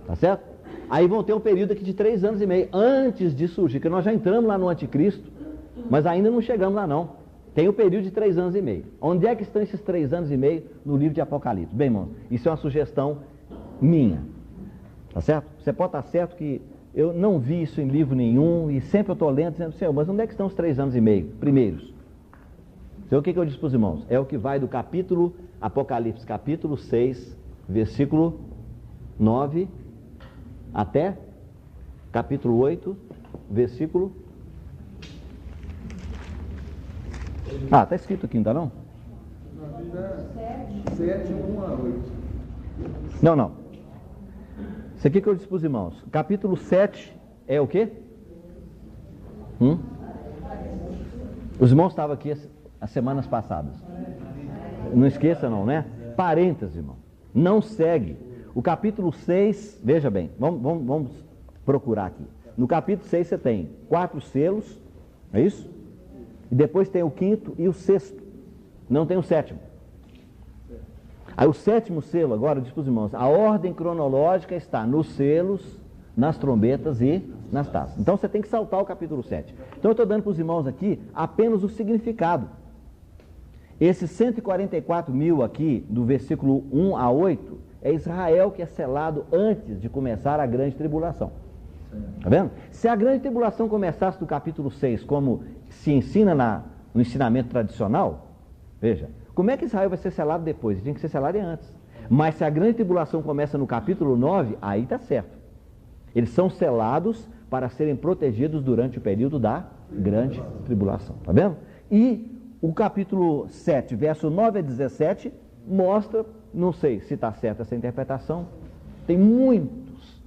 Speaker 1: tá certo? Aí vão ter um período aqui de 3 anos e meio, antes de surgir, que nós já entramos lá no anticristo, mas ainda não chegamos lá não. Tem o período de 3 anos e meio. Onde é que estão esses 3 anos e meio no livro de Apocalipse? Bem, irmão, isso é uma sugestão minha, tá certo? Você pode estar certo que eu não vi isso em livro nenhum, e sempre eu estou lendo, dizendo, Senhor, mas onde é que estão os 3 anos e meio primeiros? Então o que eu disse para os irmãos? É o que vai do capítulo, Apocalipse capítulo 6, versículo 9, até capítulo 8, versículo... está escrito aqui, não está não?
Speaker 2: 7, 1 a 8.
Speaker 1: Não. Isso aqui que eu disse para os irmãos. Capítulo 7 é o quê? Os irmãos estavam aqui as semanas passadas. Não esqueça não, né? Parênteses, irmão. Não segue. O capítulo 6, veja bem, vamos procurar aqui. No capítulo 6 você tem 4 selos, é isso? E depois tem o 5º e o 6º. Não tem o 7º. Aí o 7º selo, agora, diz para os irmãos, a ordem cronológica está nos selos, nas trombetas e nas taças. Então você tem que saltar o capítulo 7. Então eu estou dando para os irmãos aqui apenas o significado. Esses 144 mil aqui, do versículo 1 a 8, é Israel que é selado antes de começar a grande tribulação. Está vendo? Se a grande tribulação começasse do capítulo 6, como se ensina no ensinamento tradicional, veja, como é que Israel vai ser selado depois? Ele tinha que ser selado antes. Mas se a grande tribulação começa no capítulo 9, aí está certo. Eles são selados para serem protegidos durante o período da grande tribulação. Está vendo? E o capítulo 7, verso 9 a 17, mostra, não sei se está certa essa interpretação, tem muitos,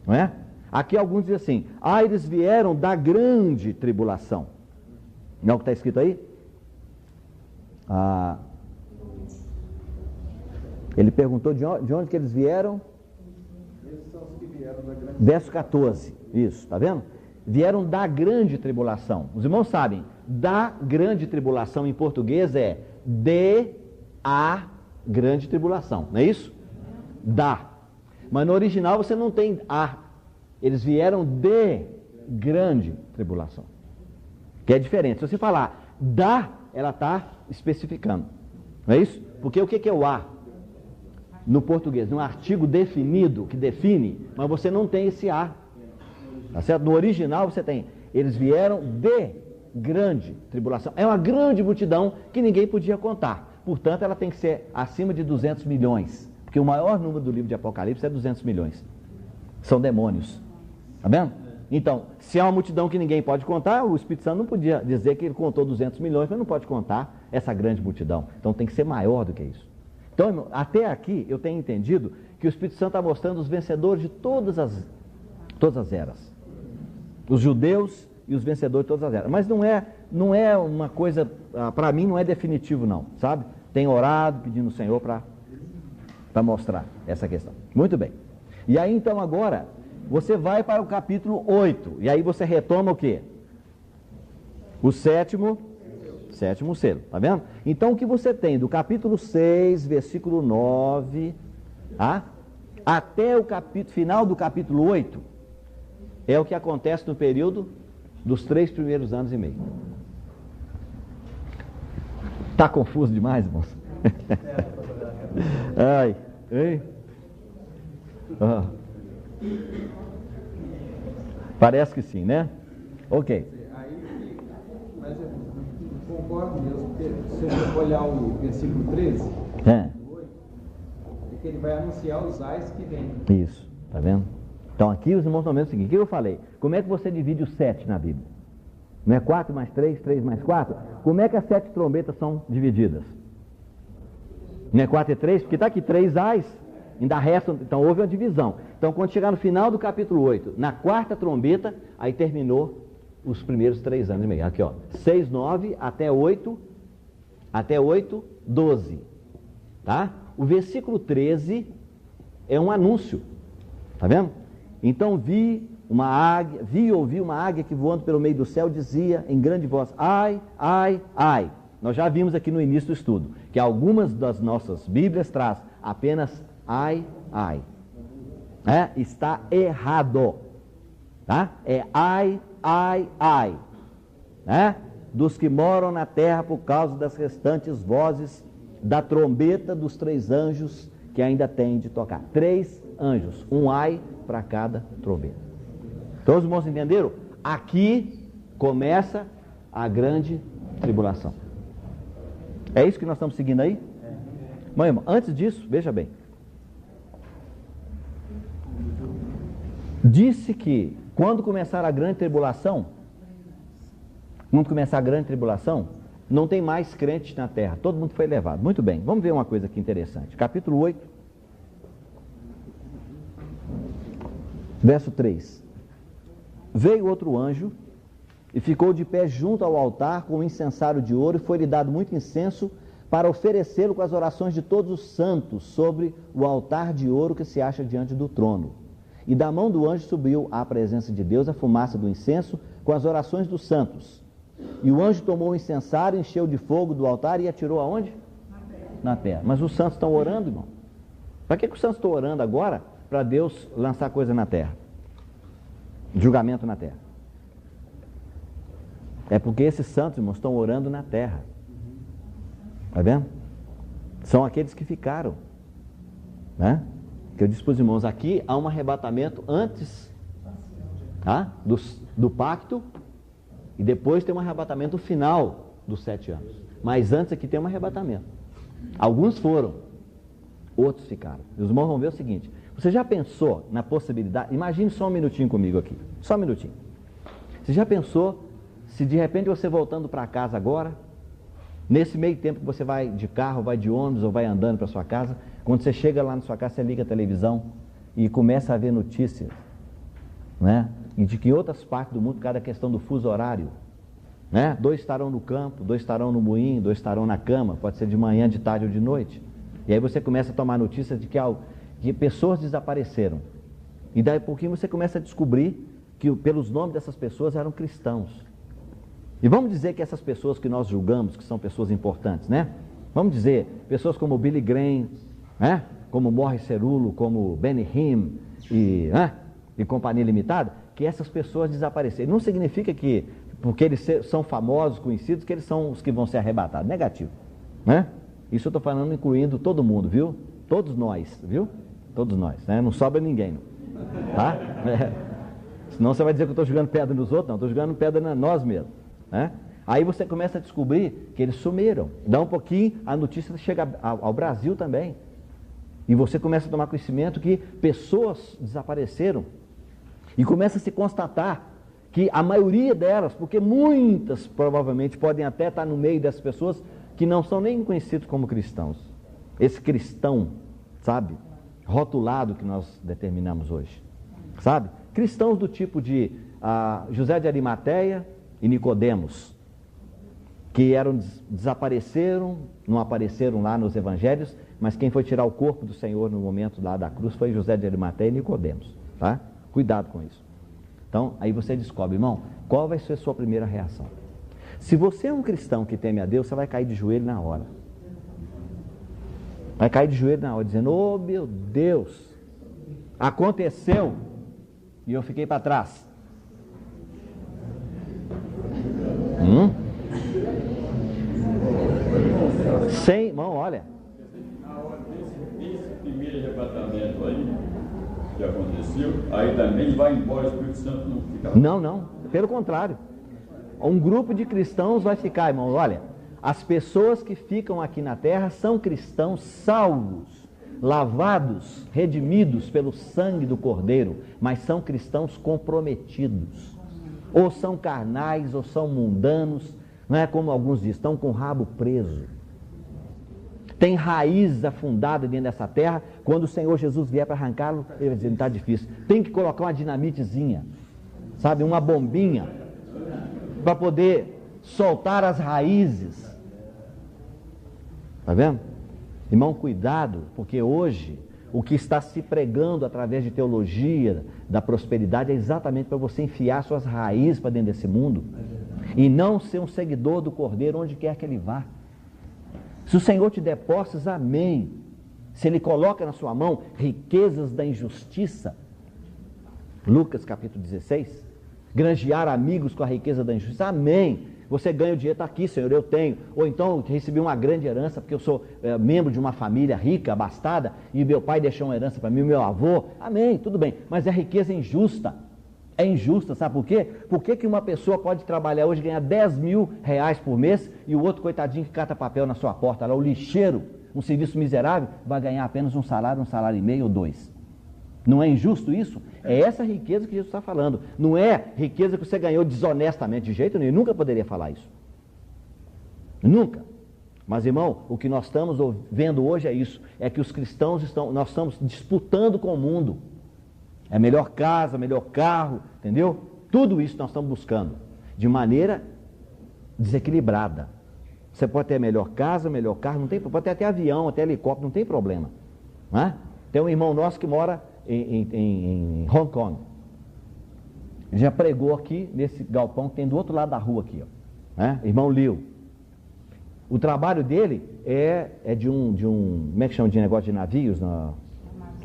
Speaker 1: não é? Aqui alguns dizem assim, eles vieram da grande tribulação. Não é o que está escrito aí? Ele perguntou de onde que eles vieram?
Speaker 2: Esses são os que vieram da grande...
Speaker 1: Verso 14, isso, está vendo? Vieram da grande tribulação. Os irmãos sabem, da grande tribulação em português é de a grande tribulação, não é isso? Da. Mas no original você não tem a. Eles vieram de grande tribulação. Que é diferente. Se você falar da, ela está especificando. Não é isso? Porque o que é o a? No português, um artigo definido, que define, mas você não tem esse a. Tá certo? No original você tem, eles vieram de grande tribulação. É uma grande multidão que ninguém podia contar. Portanto, ela tem que ser acima de 200 milhões. Porque o maior número do livro de Apocalipse é 200 milhões. São demônios. Tá vendo? Então, se é uma multidão que ninguém pode contar, o Espírito Santo não podia dizer que ele contou 200 milhões, mas não pode contar essa grande multidão. Então tem que ser maior do que isso. Então, irmão, até aqui eu tenho entendido que o Espírito Santo está mostrando os vencedores de todas as eras. Os judeus e os vencedores de todas as eras. Mas não é uma coisa, para mim não é definitivo não, sabe? Tenho orado, pedindo ao Senhor para mostrar essa questão. Muito bem. E aí então agora, você vai para o capítulo 8, e aí você retoma o quê? O sétimo selo, tá vendo? Então o que você tem do capítulo 6, versículo 9, até o final do capítulo 8, é o que acontece no período dos 3 primeiros anos e meio. Está confuso demais, irmãos? Ai, hein? Ah. Parece que sim, né? Ok.
Speaker 2: Mas eu concordo mesmo, porque se você olhar o versículo 13,
Speaker 1: É
Speaker 2: que ele vai anunciar os ais que vêm.
Speaker 1: Isso, tá vendo? Então aqui os irmãos estão vendo o seguinte: o que eu falei? Como é que você divide os 7 na Bíblia? Não é 4 mais 3, 3 mais 4? Como é que as 7 trombetas são divididas? Não é 4 e 3? Porque está aqui 3 ais, ainda resta, então houve uma divisão. Então quando chegar no final do capítulo 8, na 4ª trombeta, aí terminou os primeiros 3 anos e meio. Aqui ó, 6, 9 até 8, 12. Tá? O versículo 13 é um anúncio, tá vendo? Então vi e ouvi uma águia que voando pelo meio do céu dizia em grande voz: ai, ai, ai. Nós já vimos aqui no início do estudo que algumas das nossas Bíblias traz apenas ai, ai. Está errado, tá? É ai, ai, ai, dos que moram na terra por causa das restantes vozes da trombeta dos 3 anjos que ainda tem de tocar. 3 anjos, um ai para cada trombeta. Então os irmãos entenderam? Aqui começa a grande tribulação. É isso que nós estamos seguindo aí? Mas, irmão, antes disso, veja bem. Disse que quando começar a grande tribulação, não tem mais crentes na terra, todo mundo foi levado. Muito bem, vamos ver uma coisa aqui interessante. Capítulo 8, verso 3. Veio outro anjo e ficou de pé junto ao altar com um incensário de ouro, e foi-lhe dado muito incenso para oferecê-lo com as orações de todos os santos sobre o altar de ouro que se acha diante do trono. E da mão do anjo subiu à presença de Deus a fumaça do incenso com as orações dos santos. E o anjo tomou o incensário, encheu de fogo do altar e atirou aonde? Na terra. Mas os santos estão orando, irmão. Para que os santos estão orando agora? Para Deus lançar coisa na terra. Julgamento na terra. É porque esses santos, irmãos, estão orando na terra. Está vendo? São aqueles que ficaram, né? Que eu disse para os irmãos, aqui há um arrebatamento antes do pacto, e depois tem um arrebatamento final dos 7 anos. Mas antes aqui tem um arrebatamento. Alguns foram, outros ficaram. E os irmãos vão ver o seguinte: você já pensou na possibilidade? Imagine só um minutinho comigo aqui, só um minutinho. Você já pensou se de repente você voltando para casa agora, nesse meio tempo que você vai de carro, vai de ônibus ou vai andando para sua casa, quando você chega lá na sua casa, você liga a televisão e começa a ver notícias, né? E de que em outras partes do mundo, cada questão do fuso horário, né? 2 estarão no campo, 2 estarão no moinho, 2 estarão na cama, pode ser de manhã, de tarde ou de noite. E aí você começa a tomar notícias de que pessoas desapareceram. E daí a pouquinho você começa a descobrir que pelos nomes dessas pessoas eram cristãos. E vamos dizer que essas pessoas que nós julgamos, que são pessoas importantes, né? Vamos dizer, pessoas como Billy Graham, né? Como Morris Cerullo, como Benny Hinn e Companhia Limitada, que essas pessoas desapareceram. Não significa que, porque eles são famosos, conhecidos, que eles são os que vão ser arrebatados. Negativo, né? Isso eu estou falando incluindo todo mundo, viu? Todos nós, viu? Todos nós, né? Não sobra ninguém, não. Tá? Senão você vai dizer que eu estou jogando pedra nos outros. Não, estou jogando pedra em nós mesmos, né? Aí você começa a descobrir que eles sumiram. Dá um pouquinho, a notícia chega ao Brasil também. E você começa a tomar conhecimento que pessoas desapareceram. E começa a se constatar que a maioria delas, porque muitas provavelmente podem até estar no meio dessas pessoas que não são nem conhecidos como cristãos. Esse cristão, sabe, rotulado que nós determinamos hoje, sabe? Cristãos do tipo de José de Arimateia e Nicodemos, que desapareceram, não apareceram lá nos evangelhos, mas quem foi tirar o corpo do Senhor no momento lá da cruz foi José de Arimateia e Nicodemos, tá? Cuidado com isso. Então, aí você descobre, irmão, qual vai ser a sua primeira reação. Se você é um cristão que teme a Deus, você vai cair de joelho na hora. Vai cair de joelho na hora, dizendo: oh meu Deus, aconteceu e eu fiquei para trás. Sem, irmão, olha.
Speaker 7: Na hora desse primeiro arrebatamento aí, que aconteceu, aí também vai embora, o Espírito Santo não fica.
Speaker 1: Não, pelo contrário. Um grupo de cristãos vai ficar, irmão, olha, as pessoas que ficam aqui na terra são cristãos salvos, lavados, redimidos pelo sangue do Cordeiro, mas são cristãos comprometidos. Ou são carnais, ou são mundanos, não é como alguns dizem, estão com o rabo preso. Tem raiz afundada dentro dessa terra. Quando o Senhor Jesus vier para arrancá-lo, ele vai dizer, não está difícil. Tem que colocar uma dinamitezinha, sabe, uma bombinha, para poder soltar as raízes. Está vendo? Irmão, cuidado, porque hoje o que está se pregando através de teologia da prosperidade é exatamente para você enfiar suas raízes para dentro desse mundo e não ser um seguidor do Cordeiro onde quer que ele vá. Se o Senhor te der posses, amém. Se Ele coloca na sua mão riquezas da injustiça, Lucas capítulo 16, granjear amigos com a riqueza da injustiça, amém. Você ganha o dinheiro, está aqui, Senhor, eu tenho. Ou então recebi uma grande herança, porque eu sou membro de uma família rica, abastada, e meu pai deixou uma herança para mim, meu avô, amém, tudo bem. Mas é riqueza injusta. É injusta, sabe por quê? Por que uma pessoa pode trabalhar hoje e ganhar 10 mil reais por mês e o outro coitadinho que cata papel na sua porta, lá, o lixeiro, um serviço miserável, vai ganhar apenas um salário e meio ou 2? Não é injusto isso? É essa riqueza que Jesus está falando. Não é riqueza que você ganhou desonestamente, de jeito nenhum. Eu nunca poderia falar isso. Nunca. Mas, irmão, o que nós estamos vendo hoje é isso. É que os cristãos nós estamos disputando com o mundo. É melhor casa, melhor carro, entendeu? Tudo isso nós estamos buscando, de maneira desequilibrada. Você pode ter a melhor casa, melhor carro, não tem, pode ter até avião, até helicóptero, não tem problema. Não é? Tem um irmão nosso que mora em Hong Kong. Ele já pregou aqui nesse galpão que tem do outro lado da rua aqui, ó. Né? Irmão Liu. O trabalho dele é de um, como é que chama de negócio de navios?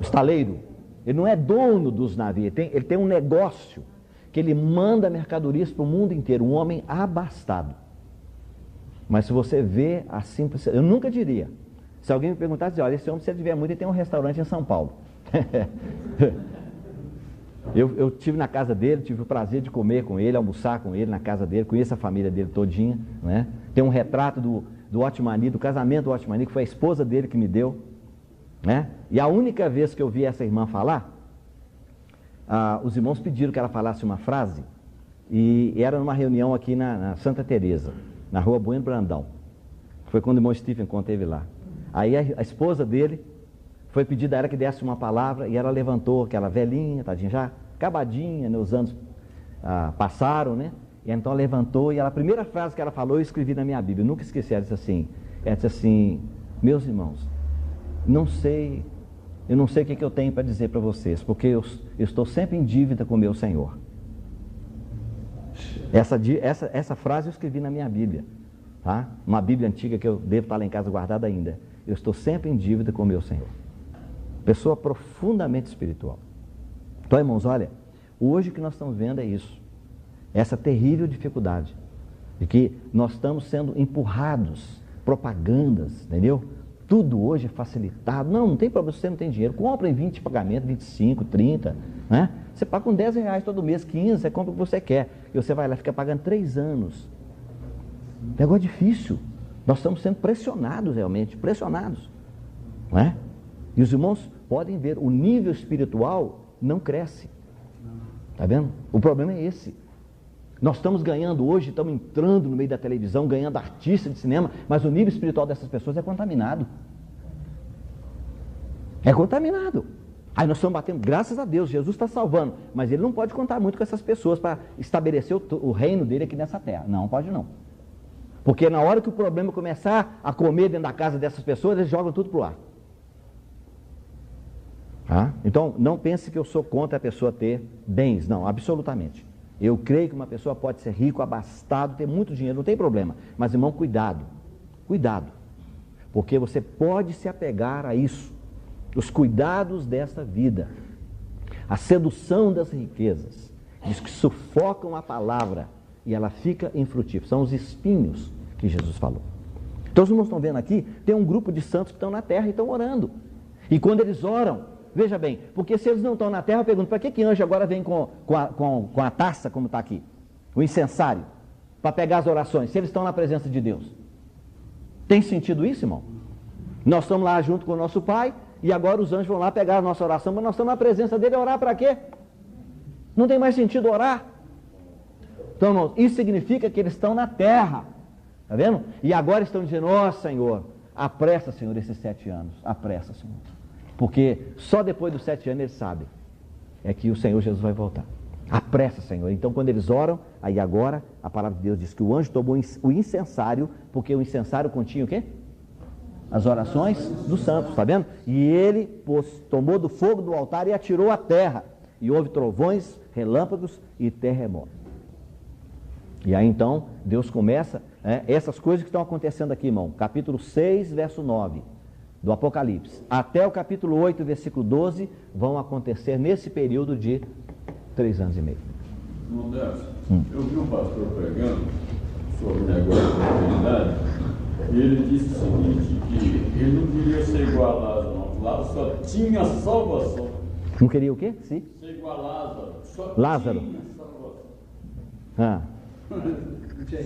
Speaker 1: Estaleiro. Ele não é dono dos navios, ele tem um negócio que ele manda mercadorias para o mundo inteiro, um homem abastado. Mas se você vê a simplicidade, eu nunca diria. Se alguém me perguntasse, olha, esse homem, se ele tiver muito, ele tem um restaurante em São Paulo. Eu tive na casa dele, tive o prazer de comer com ele, almoçar com ele na casa dele, conheço a família dele todinha, né? Tem um retrato do Otmani, do casamento do Otmani, que foi a esposa dele que me deu, né? E a única vez que eu vi essa irmã falar, os irmãos pediram que ela falasse uma frase, e era numa reunião aqui na Santa Teresa, na rua Bueno Brandão. Foi quando o irmão Stephen esteve lá. Aí a esposa dele foi pedir a ela que desse uma palavra, e ela levantou, aquela velhinha, tadinha, já acabadinha, né, os anos passaram, né? E então ela levantou, e a primeira frase que ela falou, eu escrevi na minha Bíblia, eu nunca esqueci, ela disse assim, meus irmãos, eu não sei o que eu tenho para dizer para vocês, porque eu estou sempre em dívida com o meu Senhor. Essa frase eu escrevi na minha Bíblia, tá? Uma Bíblia antiga que eu devo estar lá em casa guardada ainda. Eu estou sempre em dívida com o meu Senhor. Pessoa profundamente espiritual. Então, irmãos, olha, hoje o que nós estamos vendo é isso. Essa terrível dificuldade de que nós estamos sendo empurrados, propagandas, entendeu? Tudo hoje é facilitado. Não tem problema, se você não tem dinheiro, compra em 20 pagamentos, 25, 30, né? Você paga com 10 reais todo mês, 15, você compra o que você quer. E você vai lá e fica pagando 3 anos. Negócio difícil. Nós estamos sendo pressionados realmente, pressionados. Não é? E os irmãos podem ver, o nível espiritual não cresce. Está vendo? O problema é esse. Nós estamos ganhando hoje, estamos entrando no meio da televisão, ganhando artistas de cinema, mas o nível espiritual dessas pessoas é contaminado. É contaminado. Aí nós estamos batendo, graças a Deus, Jesus está salvando, mas Ele não pode contar muito com essas pessoas para estabelecer o reino dele aqui nessa terra. Não pode não. Porque na hora que o problema começar a comer dentro da casa dessas pessoas, eles jogam tudo para o ar. Então, não pense que eu sou contra a pessoa ter bens, não, absolutamente. Eu creio que uma pessoa pode ser rico, abastado, ter muito dinheiro, não tem problema. Mas, irmão, cuidado, porque você pode se apegar a isso, os cuidados desta vida, a sedução das riquezas, diz que sufocam a palavra e ela fica infrutífera. São os espinhos que Jesus falou. Então os irmãos estão vendo aqui, tem um grupo de santos que estão na terra e estão orando. E quando eles oram, veja bem, porque se eles não estão na terra, eu pergunto, para que anjo agora vem com a taça, como está aqui? O incensário, para pegar as orações, se eles estão na presença de Deus. Tem sentido isso, irmão? Nós estamos lá junto com o nosso Pai, e agora os anjos vão lá pegar a nossa oração, mas nós estamos na presença dele, orar para quê? Não tem mais sentido orar. Então, irmãos, isso significa que eles estão na terra, está vendo? E agora estão dizendo, ó Senhor, apressa, Senhor, esses 7 anos, apressa, Senhor. Porque só depois dos 7 anos eles sabem, é que o Senhor Jesus vai voltar. Apressa, Senhor. Então, quando eles oram, aí agora, a palavra de Deus diz que o anjo tomou o incensário, porque o incensário continha o quê? As orações dos santos, está vendo? E ele tomou do fogo do altar e atirou à terra. E houve trovões, relâmpagos e terremotos. E aí então, Deus começa, essas coisas que estão acontecendo aqui, irmão, capítulo 6, verso 9 do Apocalipse, até o capítulo 8, versículo 12, vão acontecer nesse período de 3 anos e meio.
Speaker 7: Irmão Décio, eu vi um pastor pregando sobre o negócio da eternidade, e ele disse o seguinte, que ele não queria ser igual a Lázaro, não. Lázaro só tinha salvação.
Speaker 1: Não queria o quê? Sim.
Speaker 7: Ser igual a Lázaro, só
Speaker 1: Lázaro.
Speaker 7: tinha salvação.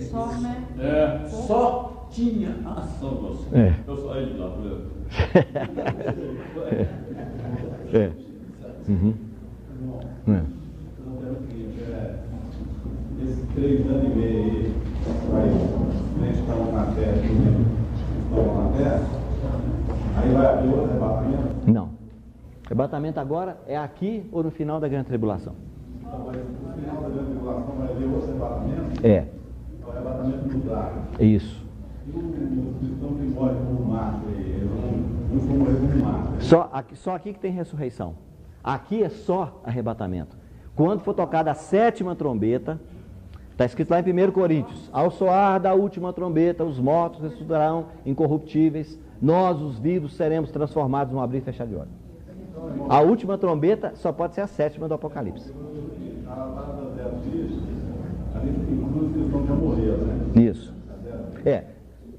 Speaker 6: Só, né?
Speaker 7: Só tinha a salvação. Eu saí de lá, por exemplo.
Speaker 4: Esses 3 anos e meio aí, eles estão na terra, estão na terra, aí vai abrir outro arrebatamento?
Speaker 1: Não. Arrebatamento agora é aqui ou no final da grande tribulação?
Speaker 4: Então, mas no final da grande tribulação vai haver outro arrebatamento?
Speaker 1: É.
Speaker 4: O arrebatamento do drago.
Speaker 1: Isso.
Speaker 4: E os cristãos que morrem como mártir, eles não vão morrer como mártir.
Speaker 1: Só aqui que tem ressurreição. Aqui é só arrebatamento. Quando for tocada a 7ª trombeta, está escrito lá em 1 Coríntios, ao soar da última trombeta, os mortos ressuscitarão incorruptíveis, nós, os vivos, seremos transformados num abrir e fechar de olhos. A última trombeta só pode ser a 7ª do Apocalipse.
Speaker 4: A palavra dela diz, ali inclui os cristãos que já morreram, né?
Speaker 1: Isso.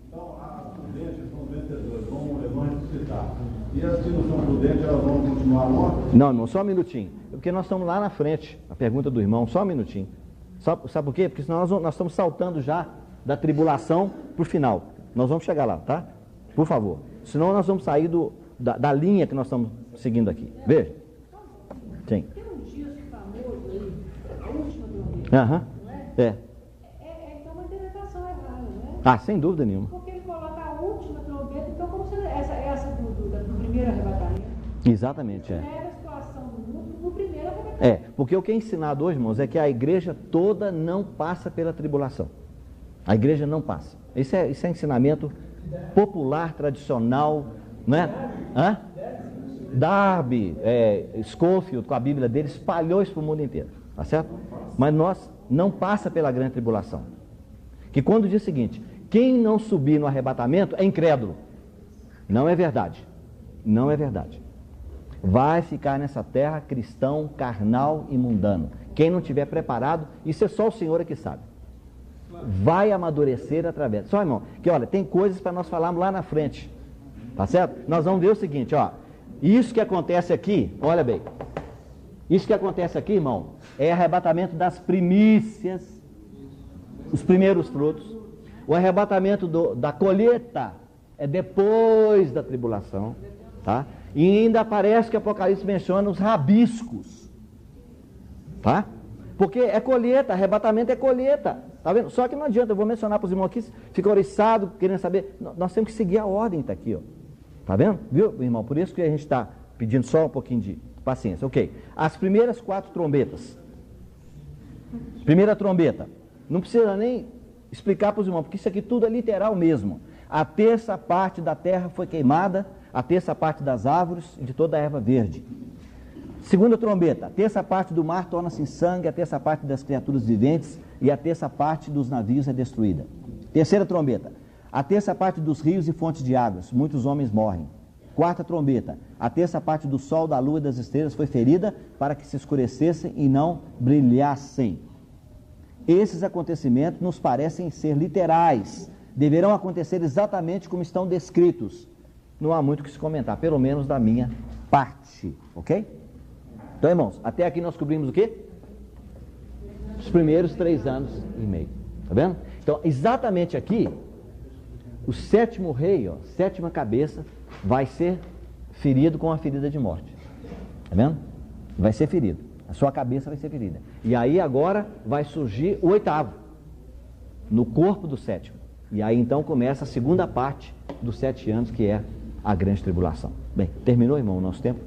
Speaker 4: Então, as prudentes são vencedores, eles vão ressuscitar. E as que não são prudentes, elas vão continuar mortas?
Speaker 1: Não, irmão, só um minutinho. Porque nós estamos lá na frente, a pergunta do irmão, só um minutinho. Sabe por quê? Porque senão nós estamos saltando já da tribulação para o final. Nós vamos chegar lá, tá? Por favor. Senão nós vamos sair da linha que nós estamos seguindo aqui. Veja. Sim.
Speaker 8: Tem um disco famoso aí, a última trombeta, não é? Então uma interpretação errada, né?
Speaker 1: Ah, sem dúvida nenhuma.
Speaker 8: Porque ele coloca a última trombeta, então como se essa do primeiro arrebatamento.
Speaker 1: Exatamente,
Speaker 8: Era a situação do mundo no primeiro arrebatamento.
Speaker 1: Porque o que é ensinado hoje, irmãos, é que a igreja toda não passa pela tribulação. A igreja não passa. Isso é ensinamento popular, tradicional, né? Darby, Scofield, com a Bíblia dele, espalhou isso para o mundo inteiro, tá certo? Mas nós não passa pela grande tribulação. Que quando diz o seguinte, quem não subir no arrebatamento é incrédulo. Não é verdade. Não é verdade. Vai ficar nessa terra cristão, carnal e mundano. Quem não estiver preparado, isso é só o Senhor que sabe. Vai amadurecer através. Só, irmão, que olha, tem coisas para nós falarmos lá na frente. Tá certo? Nós vamos ver o seguinte, ó. Isso que acontece aqui, olha bem. Isso que acontece aqui, irmão, é arrebatamento das primícias, os primeiros frutos. O arrebatamento da colheita é depois da tribulação, tá? E ainda aparece que o Apocalipse menciona os rabiscos, tá? Porque é colheita, arrebatamento é colheita, tá vendo? Só que não adianta, eu vou mencionar para os irmãos aqui, fica oriçado, querendo saber, nós temos que seguir a ordem, tá aqui, ó. Tá vendo? Viu, irmão? Por isso que a gente está pedindo só um pouquinho de paciência. Ok. As primeiras 4 trombetas. Primeira trombeta. Não precisa nem explicar para os irmãos, porque isso aqui tudo é literal mesmo. A terça parte da terra foi queimada, a terça parte das árvores e de toda a erva verde. Segunda trombeta. A terça parte do mar torna-se em sangue, a terça parte das criaturas viventes e a terça parte dos navios é destruída. Terceira trombeta. A terça parte dos rios e fontes de águas, muitos homens morrem. Quarta trombeta, a terça parte do sol, da lua e das estrelas foi ferida para que se escurecessem e não brilhassem. Esses acontecimentos nos parecem ser literais, deverão acontecer exatamente como estão descritos. Não há muito o que se comentar, pelo menos da minha parte, ok? Então, irmãos, até aqui nós cobrimos o quê? Os primeiros 3 anos e meio, tá vendo? Então, exatamente aqui, o 7º rei, ó, 7ª cabeça, vai ser ferido com a ferida de morte, tá vendo? Vai ser ferido, a sua cabeça vai ser ferida. E aí agora vai surgir o 8º, no corpo do 7º. E aí então começa a segunda parte dos 7 anos, que é a grande tribulação. Bem, terminou, irmão, o nosso tempo?